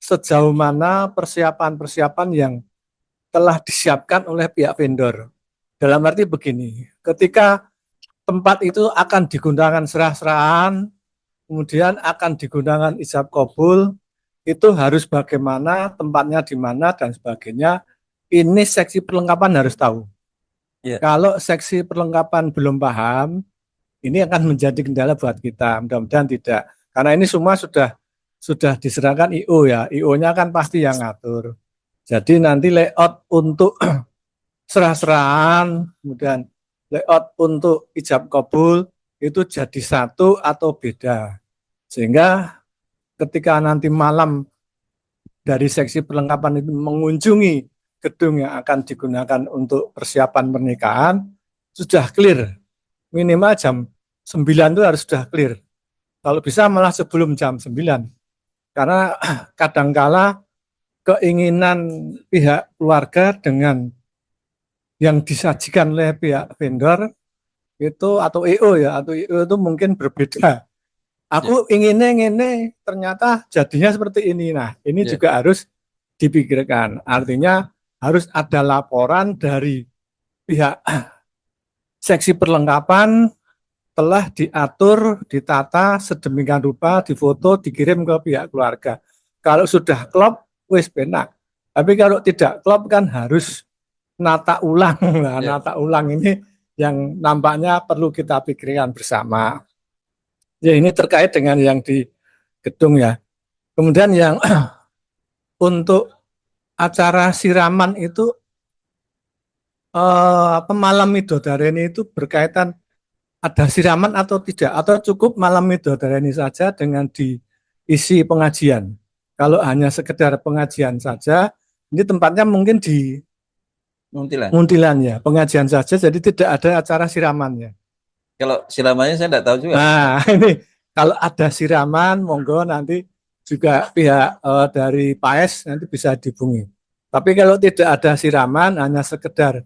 sejauh mana persiapan-persiapan yang telah disiapkan oleh pihak vendor. Dalam arti begini, ketika tempat itu akan digunakan serah-serahan, kemudian akan digunakan ijab kabul, itu harus bagaimana, tempatnya di mana, dan sebagainya. Ini seksi perlengkapan harus tahu. Ya. Kalau seksi perlengkapan belum paham, ini akan menjadi kendala buat kita. Mudah-mudahan tidak. Karena ini semua sudah diserahkan IO ya. IO-nya kan pasti yang ngatur. Jadi nanti layout untuk serah-serahan, kemudian layout untuk ijab kabul itu jadi satu atau beda. Sehingga ketika nanti malam dari seksi perlengkapan itu mengunjungi gedung yang akan digunakan untuk persiapan pernikahan, sudah clear. Minimal jam 9 itu harus sudah clear. Kalau bisa malah sebelum jam 9. Karena kadangkala keinginan pihak keluarga dengan yang disajikan oleh pihak vendor itu atau EO ya, atau EO itu mungkin berbeda. Aku inginnya ini ternyata jadinya seperti ini. Nah, ini juga harus dipikirkan. Artinya harus ada laporan dari pihak seksi perlengkapan telah diatur, ditata sedemikian rupa, difoto, dikirim ke pihak keluarga. Kalau sudah klop, wis benak. Tapi kalau tidak klop kan harus nata ulang. Nah, nata ulang ini yang nampaknya perlu kita pikirkan bersama. Ya, ini terkait dengan yang di gedung ya. Kemudian yang untuk acara siraman itu malam Midodareni itu berkaitan ada siraman atau tidak, atau cukup malam Midodareni saja dengan diisi pengajian. Kalau hanya sekedar pengajian saja, ini tempatnya mungkin di Muntilan ya, pengajian saja, jadi tidak ada acara siramannya. Kalau siramannya saya tidak tahu juga. Nah, ini kalau ada siraman, monggo nanti juga pihak dari PAES nanti bisa dihubungi. Tapi kalau tidak ada siraman, hanya sekedar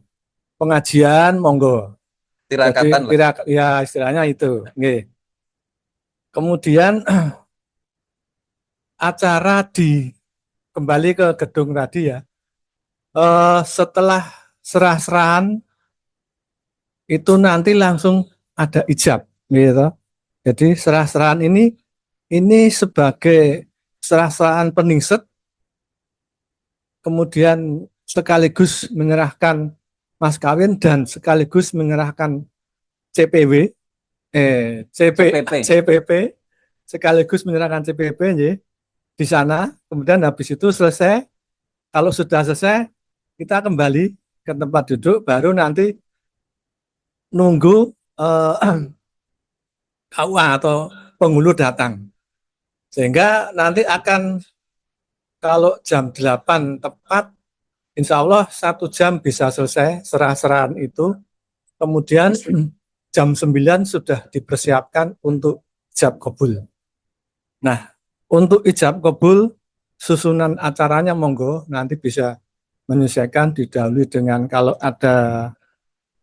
pengajian, monggo. Tirakatan Jadi, ya istilahnya itu. Nggih. Kemudian acara kembali ke gedung tadi ya. Setelah serah-serahan itu nanti langsung ada ijab, gitu. Jadi serah-serahan ini sebagai serah-serahan peningset, kemudian sekaligus menyerahkan mas kawin dan sekaligus menyerahkan CPP, sekaligus menyerahkan CPP di sana. Kemudian habis itu selesai, kalau sudah selesai kita kembali ke tempat duduk, baru nanti nunggu KUA atau penghulu datang. Sehingga nanti akan kalau jam 8 tepat, insya Allah 1 jam bisa selesai serah-serahan itu. Kemudian jam 9 sudah dipersiapkan untuk ijab kabul. Nah, untuk ijab kabul, susunan acaranya monggo nanti bisa menyesuaikan, didahului dengan kalau ada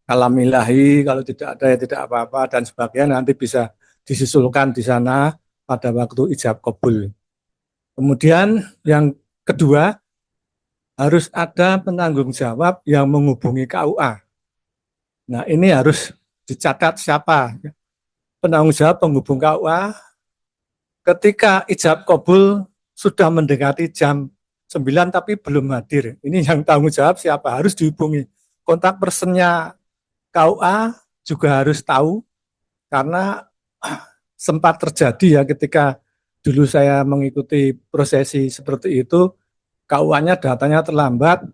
kalam ilahi, kalau tidak ada ya tidak apa-apa dan sebagainya, nanti bisa disusulkan di sana pada waktu ijab kabul. Kemudian yang kedua, harus ada penanggung jawab yang menghubungi KUA. Nah, ini harus dicatat siapa penanggung jawab penghubung KUA ketika ijab kabul sudah mendekati jam 9 tapi belum hadir. Ini yang tanggung jawab siapa, harus dihubungi. Kontak personnya KUA juga harus tahu, karena sempat terjadi ya ketika dulu saya mengikuti prosesi seperti itu, KUA-nya datanya terlambat,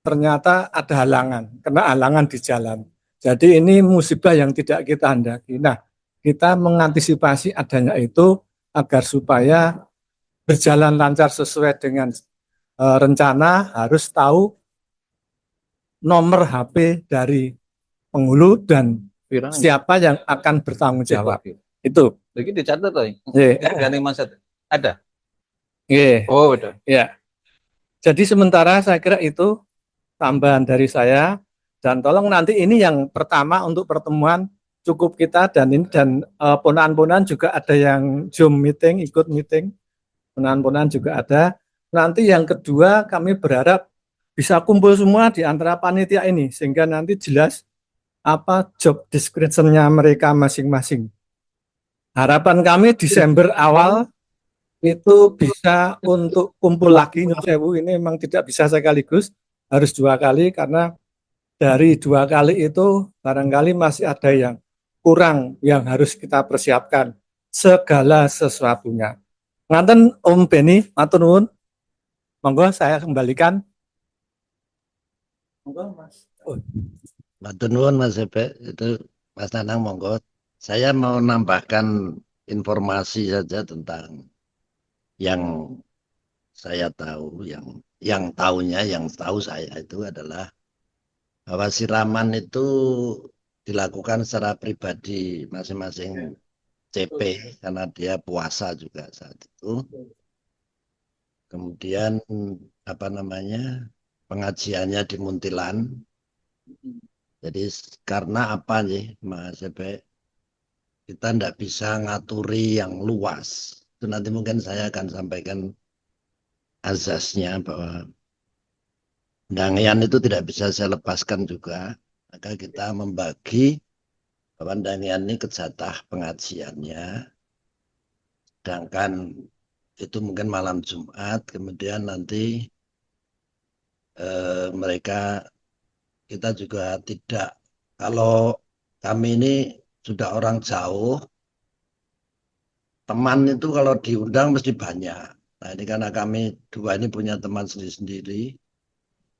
ternyata ada halangan, kena halangan di jalan. Jadi ini musibah yang tidak kita hendaki. Nah, kita mengantisipasi adanya itu agar supaya berjalan lancar sesuai dengan rencana, harus tahu nomor HP dari penghulu dan Pirang. siapa yang akan bertanggung jawab. Itu. Lagi dicatat tuh. Nggih. Ganti Mas ada. Nggih. Oh, udah. Ya. Jadi sementara saya kira itu tambahan dari saya, dan tolong nanti ini yang pertama untuk pertemuan cukup kita, dan ini dan ponan-ponan juga ada yang Zoom meeting, ikut meeting, ponan-ponan juga ada. Nanti yang kedua kami berharap bisa kumpul semua di antara panitia ini sehingga nanti jelas apa job description-nya mereka masing-masing. Harapan kami Desember awal itu bisa untuk kumpul lagi. Nyun sewu, ini memang tidak bisa sekaligus, harus 2 kali, karena dari 2 kali itu barangkali masih ada yang kurang yang harus kita persiapkan segala sesuatunya. Nganten Om Beni, matur nuwun. Monggo saya kembalikan. Monggo Mas. Matur nuwun Mas Ebe, itu Mas Nanang monggo. Saya mau nambahkan informasi saja tentang yang saya tahu, yang tahu saya itu adalah bahwa siraman itu dilakukan secara pribadi masing-masing CP karena dia puasa juga saat itu. Kemudian apa namanya, pengajiannya di Muntilan. Jadi karena apa nih Mas Ebe, kita tidak bisa ngaturi yang luas. Itu nanti mungkin saya akan sampaikan azasnya bahwa Dangian itu tidak bisa saya lepaskan juga. Maka kita membagi bahwa Dangian ini kejatah pengajiannya. Sedangkan itu mungkin malam Jumat, kemudian nanti mereka, kita juga tidak, kalau kami ini sudah orang jauh, teman itu kalau diundang mesti banyak. Nah ini karena kami 2 ini punya teman sendiri-sendiri,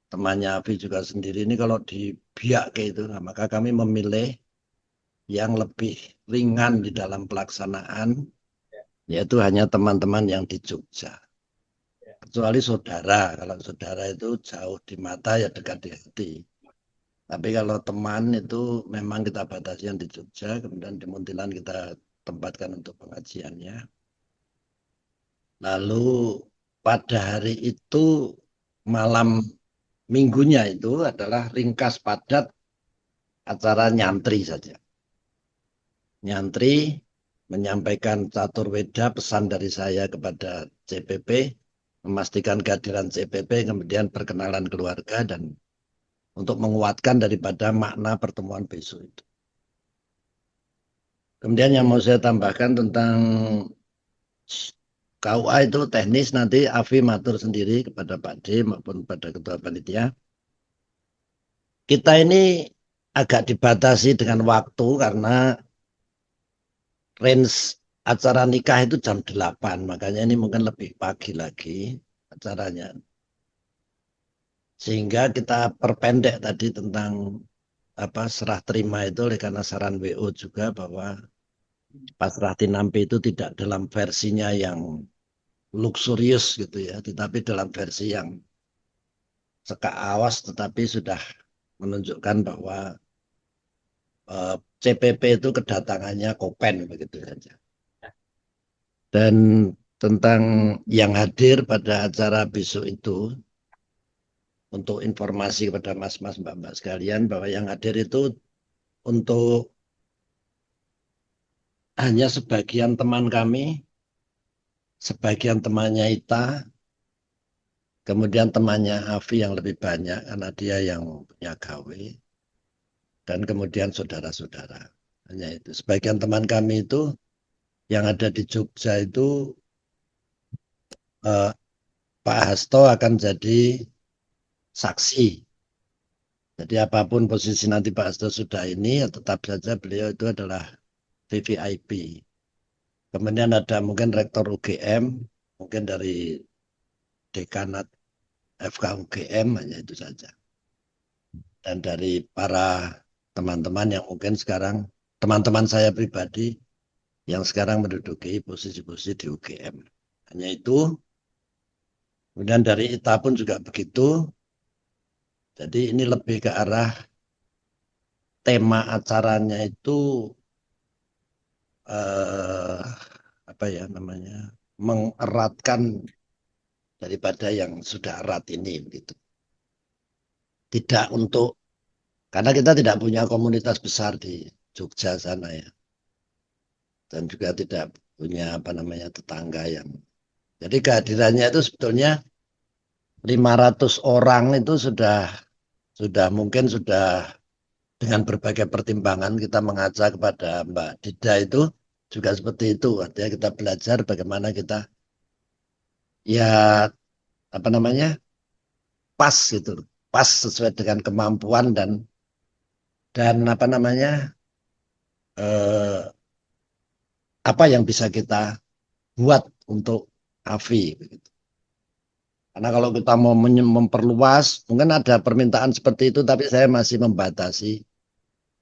temannya Afi juga sendiri, ini kalau dibiak kayak itu, nah, maka kami memilih yang lebih ringan di dalam pelaksanaan, yaitu hanya teman-teman yang di Jogja. Kecuali saudara, kalau saudara itu jauh di mata ya dekat di hati. Tapi kalau teman itu memang kita batasi yang di Jogja, kemudian di Muntilan kita tempatkan untuk pengajiannya. Lalu pada hari itu malam minggunya itu adalah ringkas padat acara nyantri saja. Nyantri menyampaikan catur weda, pesan dari saya kepada CPP, memastikan kehadiran CPP, kemudian perkenalan keluarga, dan untuk menguatkan daripada makna pertemuan besok itu. Kemudian yang mau saya tambahkan tentang KUA itu teknis, nanti Afi matur sendiri kepada Pak D maupun pada Ketua Panitia. Kita ini agak dibatasi dengan waktu karena range acara nikah itu jam 8, makanya ini mungkin lebih pagi lagi acaranya. Sehingga kita perpendek tadi tentang apa serah terima itu oleh karena saran WO juga bahwa pasrah tinampi itu tidak dalam versinya yang luxurious gitu ya, tetapi dalam versi yang seka awas, tetapi sudah menunjukkan bahwa CPP itu kedatangannya kopen begitu saja. Dan tentang yang hadir pada acara besok itu, untuk informasi kepada mas-mas mbak-mbak sekalian bahwa yang hadir itu untuk hanya sebagian teman kami, sebagian temannya Ita, kemudian temannya Afi yang lebih banyak karena dia yang punya gawe, dan kemudian saudara-saudara. Hanya itu. Sebagian teman kami itu yang ada di Jogja itu Pak Hasto akan jadi saksi. Jadi apapun posisi nanti Pak Hasto sudah ini, ya tetap saja beliau itu adalah VVIP. Kemudian ada mungkin Rektor UGM, mungkin dari Dekanat FK UGM, hanya itu saja. Dan dari para teman-teman yang mungkin sekarang, teman-teman saya pribadi, yang sekarang menduduki posisi-posisi di UGM. Hanya itu. Kemudian dari ITA pun juga begitu. Jadi ini lebih ke arah tema acaranya itu apa ya namanya, mengeratkan daripada yang sudah erat ini gitu. Tidak untuk, karena kita tidak punya komunitas besar di Jogja sana ya, dan juga tidak punya apa namanya tetangga yang, jadi kehadirannya itu sebetulnya 500 orang itu sudah mungkin sudah dengan berbagai pertimbangan kita mengajak kepada Mbak Dida itu juga seperti itu, artinya kita belajar bagaimana kita ya apa namanya pas gitu, pas sesuai dengan kemampuan dan apa namanya eh, apa yang bisa kita buat untuk AFI begitu. Karena kalau kita mau memperluas, mungkin ada permintaan seperti itu, tapi saya masih membatasi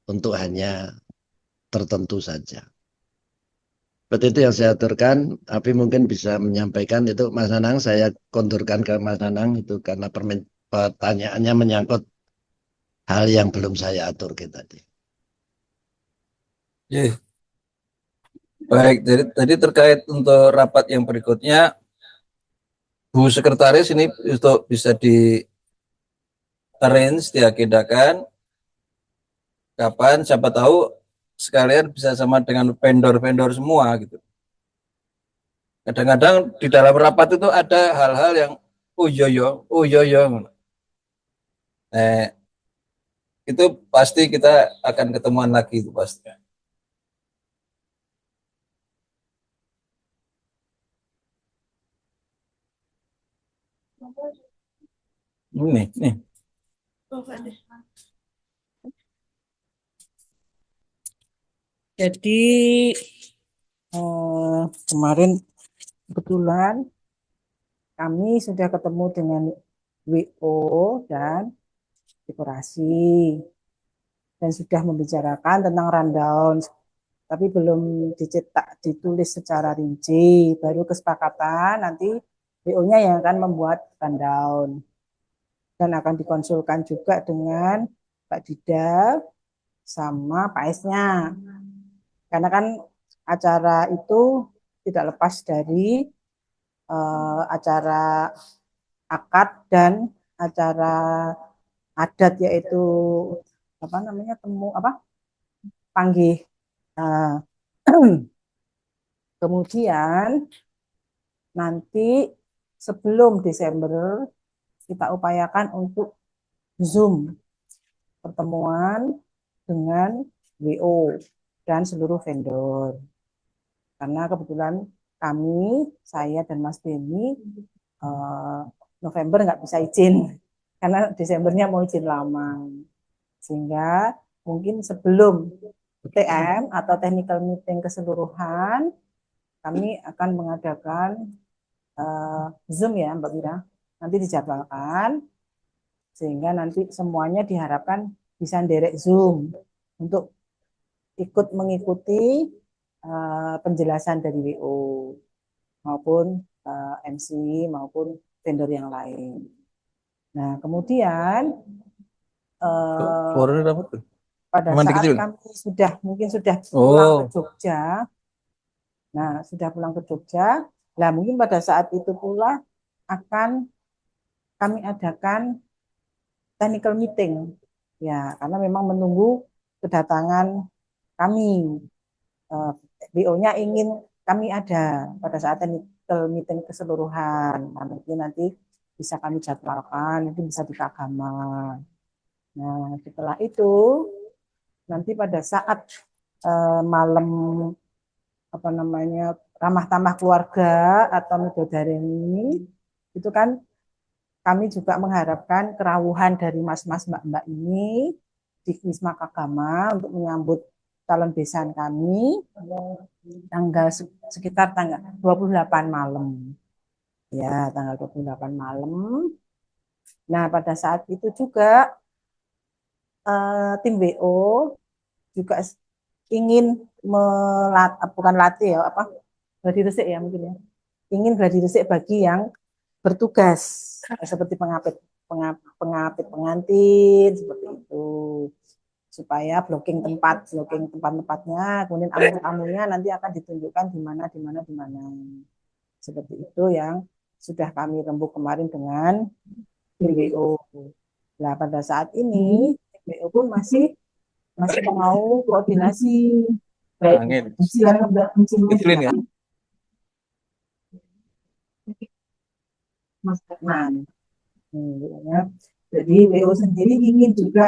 untuk hanya tertentu saja. Seperti itu yang saya aturkan. Afi mungkin bisa menyampaikan itu, Mas Nanang. Saya konturkan ke Mas Nanang itu karena pertanyaannya menyangkut hal yang belum saya atur tadi. Oke. Baik, jadi tadi terkait untuk rapat yang berikutnya, Bu Sekretaris ini untuk bisa di arrange, diagendakan kapan, siapa tahu sekalian bisa sama dengan vendor-vendor semua gitu. Kadang-kadang di dalam rapat itu ada hal-hal yang oh iya iya. Itu pasti kita akan ketemuan lagi itu pasti. Nih. Jadi kemarin kebetulan kami sudah ketemu dengan WO dan dekorasi dan sudah membicarakan tentang rundown, tapi belum dicetak ditulis secara rinci. Baru kesepakatan nanti WO-nya yang akan membuat rundown dan akan dikonsulkan juga dengan Pak Dida sama Pak S-nya. Karena kan acara itu tidak lepas dari acara akad dan acara adat, yaitu apa namanya panggih. Nah, kemudian nanti sebelum Desember kita upayakan untuk Zoom pertemuan dengan WO dan seluruh vendor. Karena kebetulan saya dan Mas Beni November nggak bisa izin, karena Desembernya mau izin lama. Sehingga mungkin sebelum TM atau technical meeting keseluruhan, kami akan mengadakan Zoom ya Mbak Mira. Nanti dijadwalkan, sehingga nanti semuanya diharapkan bisa direct Zoom untuk ikut mengikuti penjelasan dari WO maupun MC maupun vendor yang lain. Nah, kemudian pada saat kami mungkin sudah pulang ke Jogja. Nah, sudah pulang ke Jogja. Nah, mungkin pada saat itu pula akan kami adakan technical meeting. Ya, karena memang menunggu kedatangan kami. BO-nya ingin kami ada pada saat technical meeting keseluruhan. Nah, mungkin nanti bisa kami jadwalkan, nanti bisa di Kagama. Nah, setelah itu nanti pada saat malam ramah tamah keluarga atau midodareni itu kan kami juga mengharapkan kerawuhan dari mas-mas mbak-mbak ini di Wisma Kagama untuk menyambut calon besan kami sekitar tanggal 28 malam. Ya, tanggal 28 malam. Nah, pada saat itu juga tim WO juga ingin gladi resik ya mungkin ya. Ingin gladi resik bagi yang bertugas seperti pengapit pengantin seperti itu. supaya blocking tempat-tempatnya, kemudian tamu-tamunya nanti akan ditunjukkan di mana. Seperti itu yang sudah kami rembuk kemarin dengan BWO. Nah, pada saat ini BWO pun masih mau koordinasi baik Kecilin ya. Mas Herman. Jadi WO sendiri ingin juga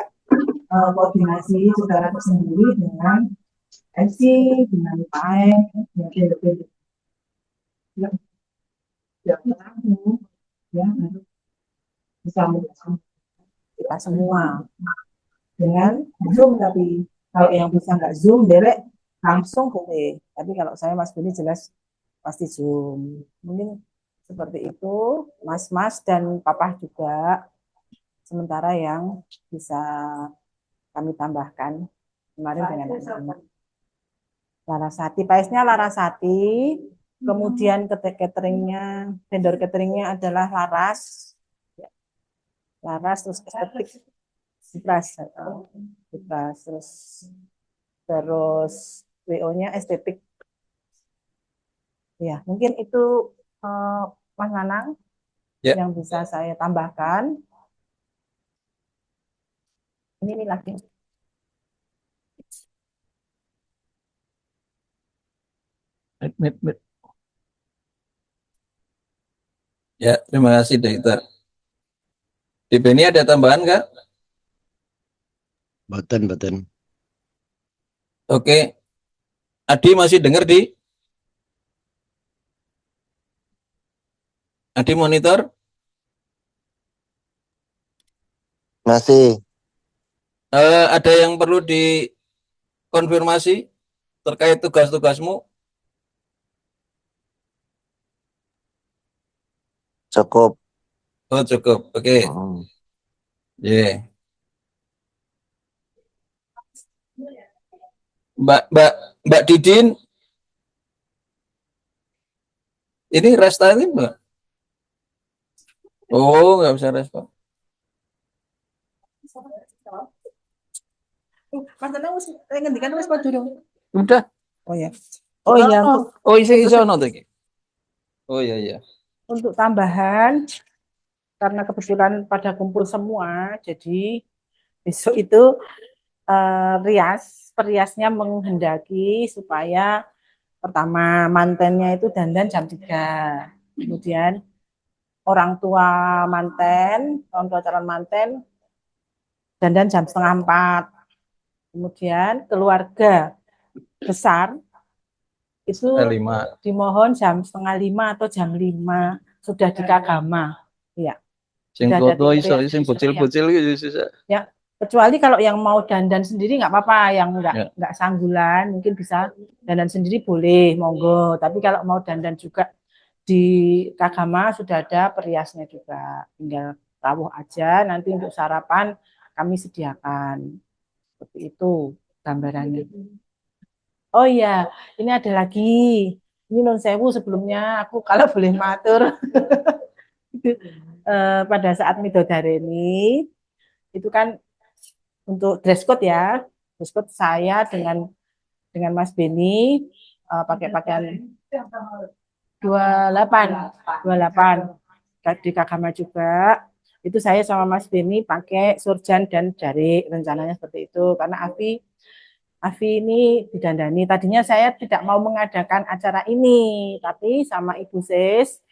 koordinasi secara tersendiri dengan FC, dengan PAEK, yang tamu, ya bisa menggunakan kita semua dengan Zoom. Tapi kalau yang bisa nggak Zoom, derek langsung boleh. Tapi kalau saya Mas Beni jelas pasti Zoom. Mungkin seperti itu, Mas dan Papa juga. Sementara yang bisa kami tambahkan kemarin dengan anak-anak. Larasati, paesnya Larasati, kemudian cateringnya, vendor cateringnya adalah Laras, terus estetik, terus WO-nya estetik. Ya, mungkin itu Mas Nanang yang bisa saya tambahkan. Ini lagi. Ya, terima kasih Dokter. Di Beni ada tambahan nggak? Betul. Oke. Adi masih dengar di? Adi monitor? Masih. Ada yang perlu dikonfirmasi terkait tugas-tugasmu? Cukup. Oh, cukup. Oke. Yeah. Mbak Didin, ini resta ini Mbak? Oh, nggak bisa respon. Mas Nanang ngendikan wis dulu. Udah. Oh ya. Oh iya. Oh iso ono iki. Oh iya. Untuk tambahan, karena kebetulan pada kumpul semua, jadi besok itu periasnya menghendaki supaya pertama mantennya itu dandan jam 3. Kemudian orang tua calon manten dandan jam 3:30. Kemudian keluarga besar itu dimohon jam 4:30 atau jam 5 sudah di Kagama. Ya. Sing foto iso sing bocil-bocil gitu. Ya, kecuali kalau yang mau dandan sendiri nggak apa-apa, yang nggak sanggulan mungkin bisa dandan sendiri boleh, monggo. Tapi kalau mau dandan juga di Kagama sudah ada periasnya juga, tinggal rawuh aja. Nanti untuk sarapan kami sediakan. Seperti itu gambarannya. Oh iya, ini ada lagi. Ini non sewu sebelumnya aku kalau boleh matur. Pada saat Midodareni itu kan untuk dress code ya. Dress code saya dengan Mas Beni pakai pakaian 28 di Kagama juga. Itu saya sama Mas Beni pakai surjan dan jarik, rencananya seperti itu karena Afi ini didandani. Tadinya saya tidak mau mengadakan acara ini, tapi sama Ibu Sis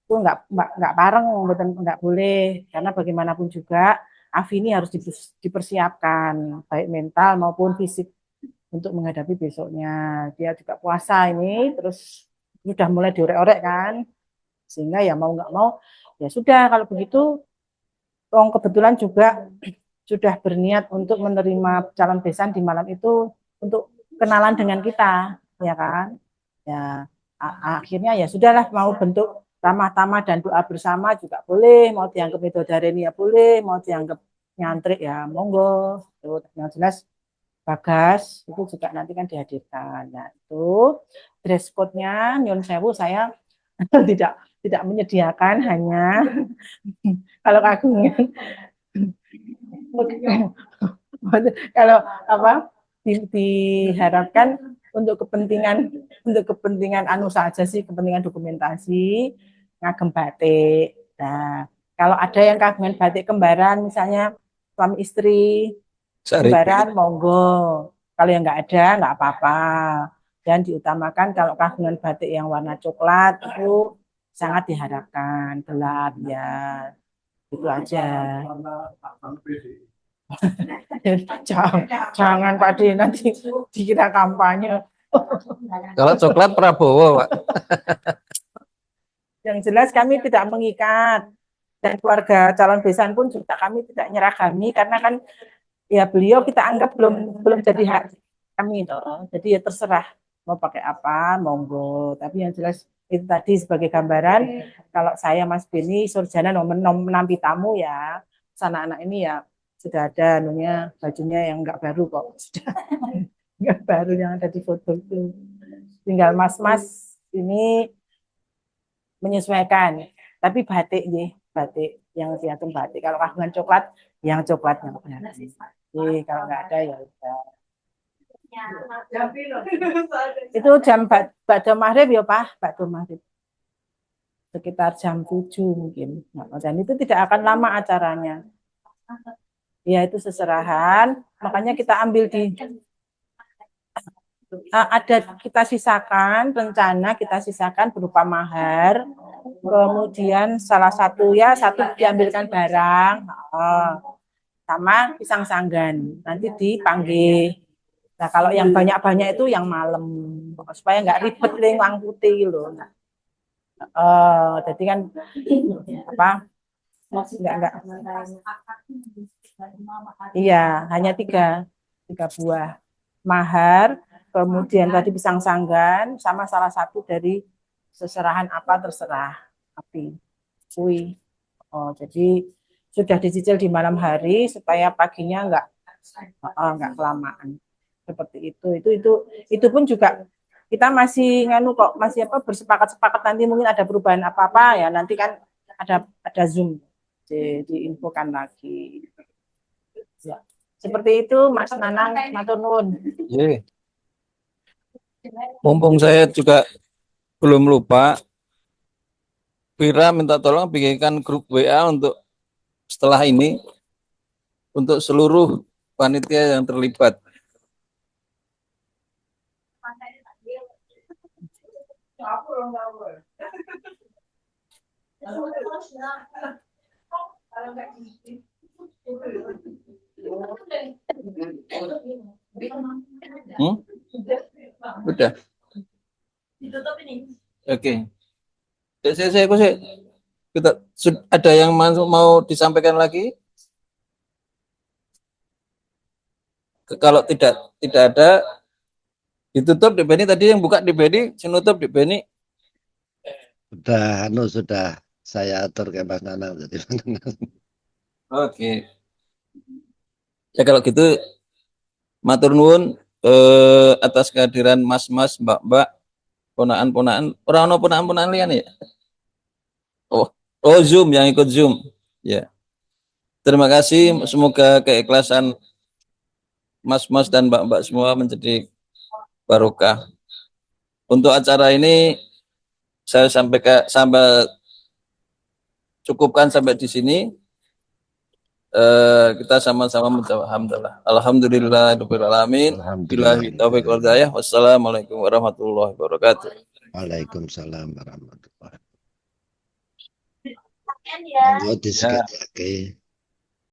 itu nggak bareng, nggak boleh karena bagaimanapun juga Afi ini harus dipersiapkan baik mental maupun fisik untuk menghadapi besoknya. Dia juga puasa ini, terus sudah mulai diorek-orek kan, sehingga ya mau nggak mau ya sudah kalau begitu. Kebetulan juga sudah berniat untuk menerima calon besan di malam itu untuk kenalan dengan kita, ya kan? Ya akhirnya ya sudahlah, mau bentuk tamah-tamah dan doa bersama juga boleh, mau dianggap Midodareni ya boleh, mau dianggap nyantrik ya monggo. Yang jelas Bagas itu juga nanti kan dihadirkan. Nah itu dress code-nya Nyun Sewu saya tidak menyediakan, hanya kalau kagungnya Kalau apa diharapkan untuk kepentingan anu saja sih, kepentingan dokumentasi ngagem batik. Nah, kalau ada yang kagungan batik kembaran misalnya suami istri kembaran monggo. Kalau yang nggak ada nggak apa-apa. Dan diutamakan kalau kagungan batik yang warna coklat itu sangat diharapkan gelap ya. Itu aja. Jangan Pak D, nanti dikira kampanye. Kalau coklat Prabowo, Pak. Yang jelas kami tidak mengikat, dan keluarga calon besan pun juga kami tidak nyeragami karena kan ya beliau kita anggap belum jadi hak kami toh. Jadi ya terserah mau pakai apa, monggo. Tapi yang jelas itu tadi sebagai gambaran kalau saya Mas Beni Surjana menampi tamu ya, sana anak ini ya sudah ada anunya, bajunya yang enggak baru kok. Sudah enggak baru yang ada di foto itu. Tinggal mas-mas ini menyesuaikan. Tapi batik ya, batik yang diatur batik. Kalau kagungan coklat, yang coklatnya. Jadi kalau nggak ada ya udah. Itu jam bakdo maghrib ya Pak, bakdo maghrib. Sekitar jam 7 mungkin. Dan itu tidak akan lama acaranya. Ya itu seserahan, makanya kita ambil ada kita sisakan, rencana kita sisakan berupa mahar, kemudian salah satu diambilkan barang, sama pisang sanggan, nanti dipanggil. Nah kalau yang banyak-banyak itu yang malam, supaya nggak ribet lewang putih loh. Jadi kan apa? Enggak. Iya, hanya tiga buah mahar, kemudian tadi pisang sanggan, sama salah satu dari seserahan apa terserah api, kui. Jadi sudah dicicil di malam hari supaya paginya enggak kelamaan. Seperti itu. Itu pun juga kita masih masih bersepakat nanti mungkin ada perubahan apa-apa ya nanti kan ada Zoom diinfokan lagi. Ya. Seperti itu Mas Nanang, matur nuwun. Mumpung saya juga belum lupa, Vira minta tolong bikinkan grup WA untuk setelah ini untuk seluruh panitia yang terlibat. Udah. Ditutup ini. Oke. Saya kita ada yang mau disampaikan lagi? Kalau tidak ada, ditutup di Beni tadi yang buka di Beni, sinutup di Beni. Sudah saya atur ke Mas Nanang jadi. Oke. Ya kalau gitu matur nuwun atas kehadiran mas-mas, mbak-mbak, ponaan-ponaan, orang ponaan-ponaan lian ya. Oh Zoom yang ikut Zoom. Ya. Terima kasih, semoga keikhlasan mas-mas dan mbak-mbak semua menjadi barokah. Untuk acara ini saya sampai cukupkan sampai di sini. Kita sama-sama menjawab alhamdulillah rabbil alamin. Billahi taufiq wal hidayah. Wassalamualaikum warahmatullahi wabarakatuh. Waalaikumsalam warahmatullahi wabarakatuh. Ya. Disket lagi.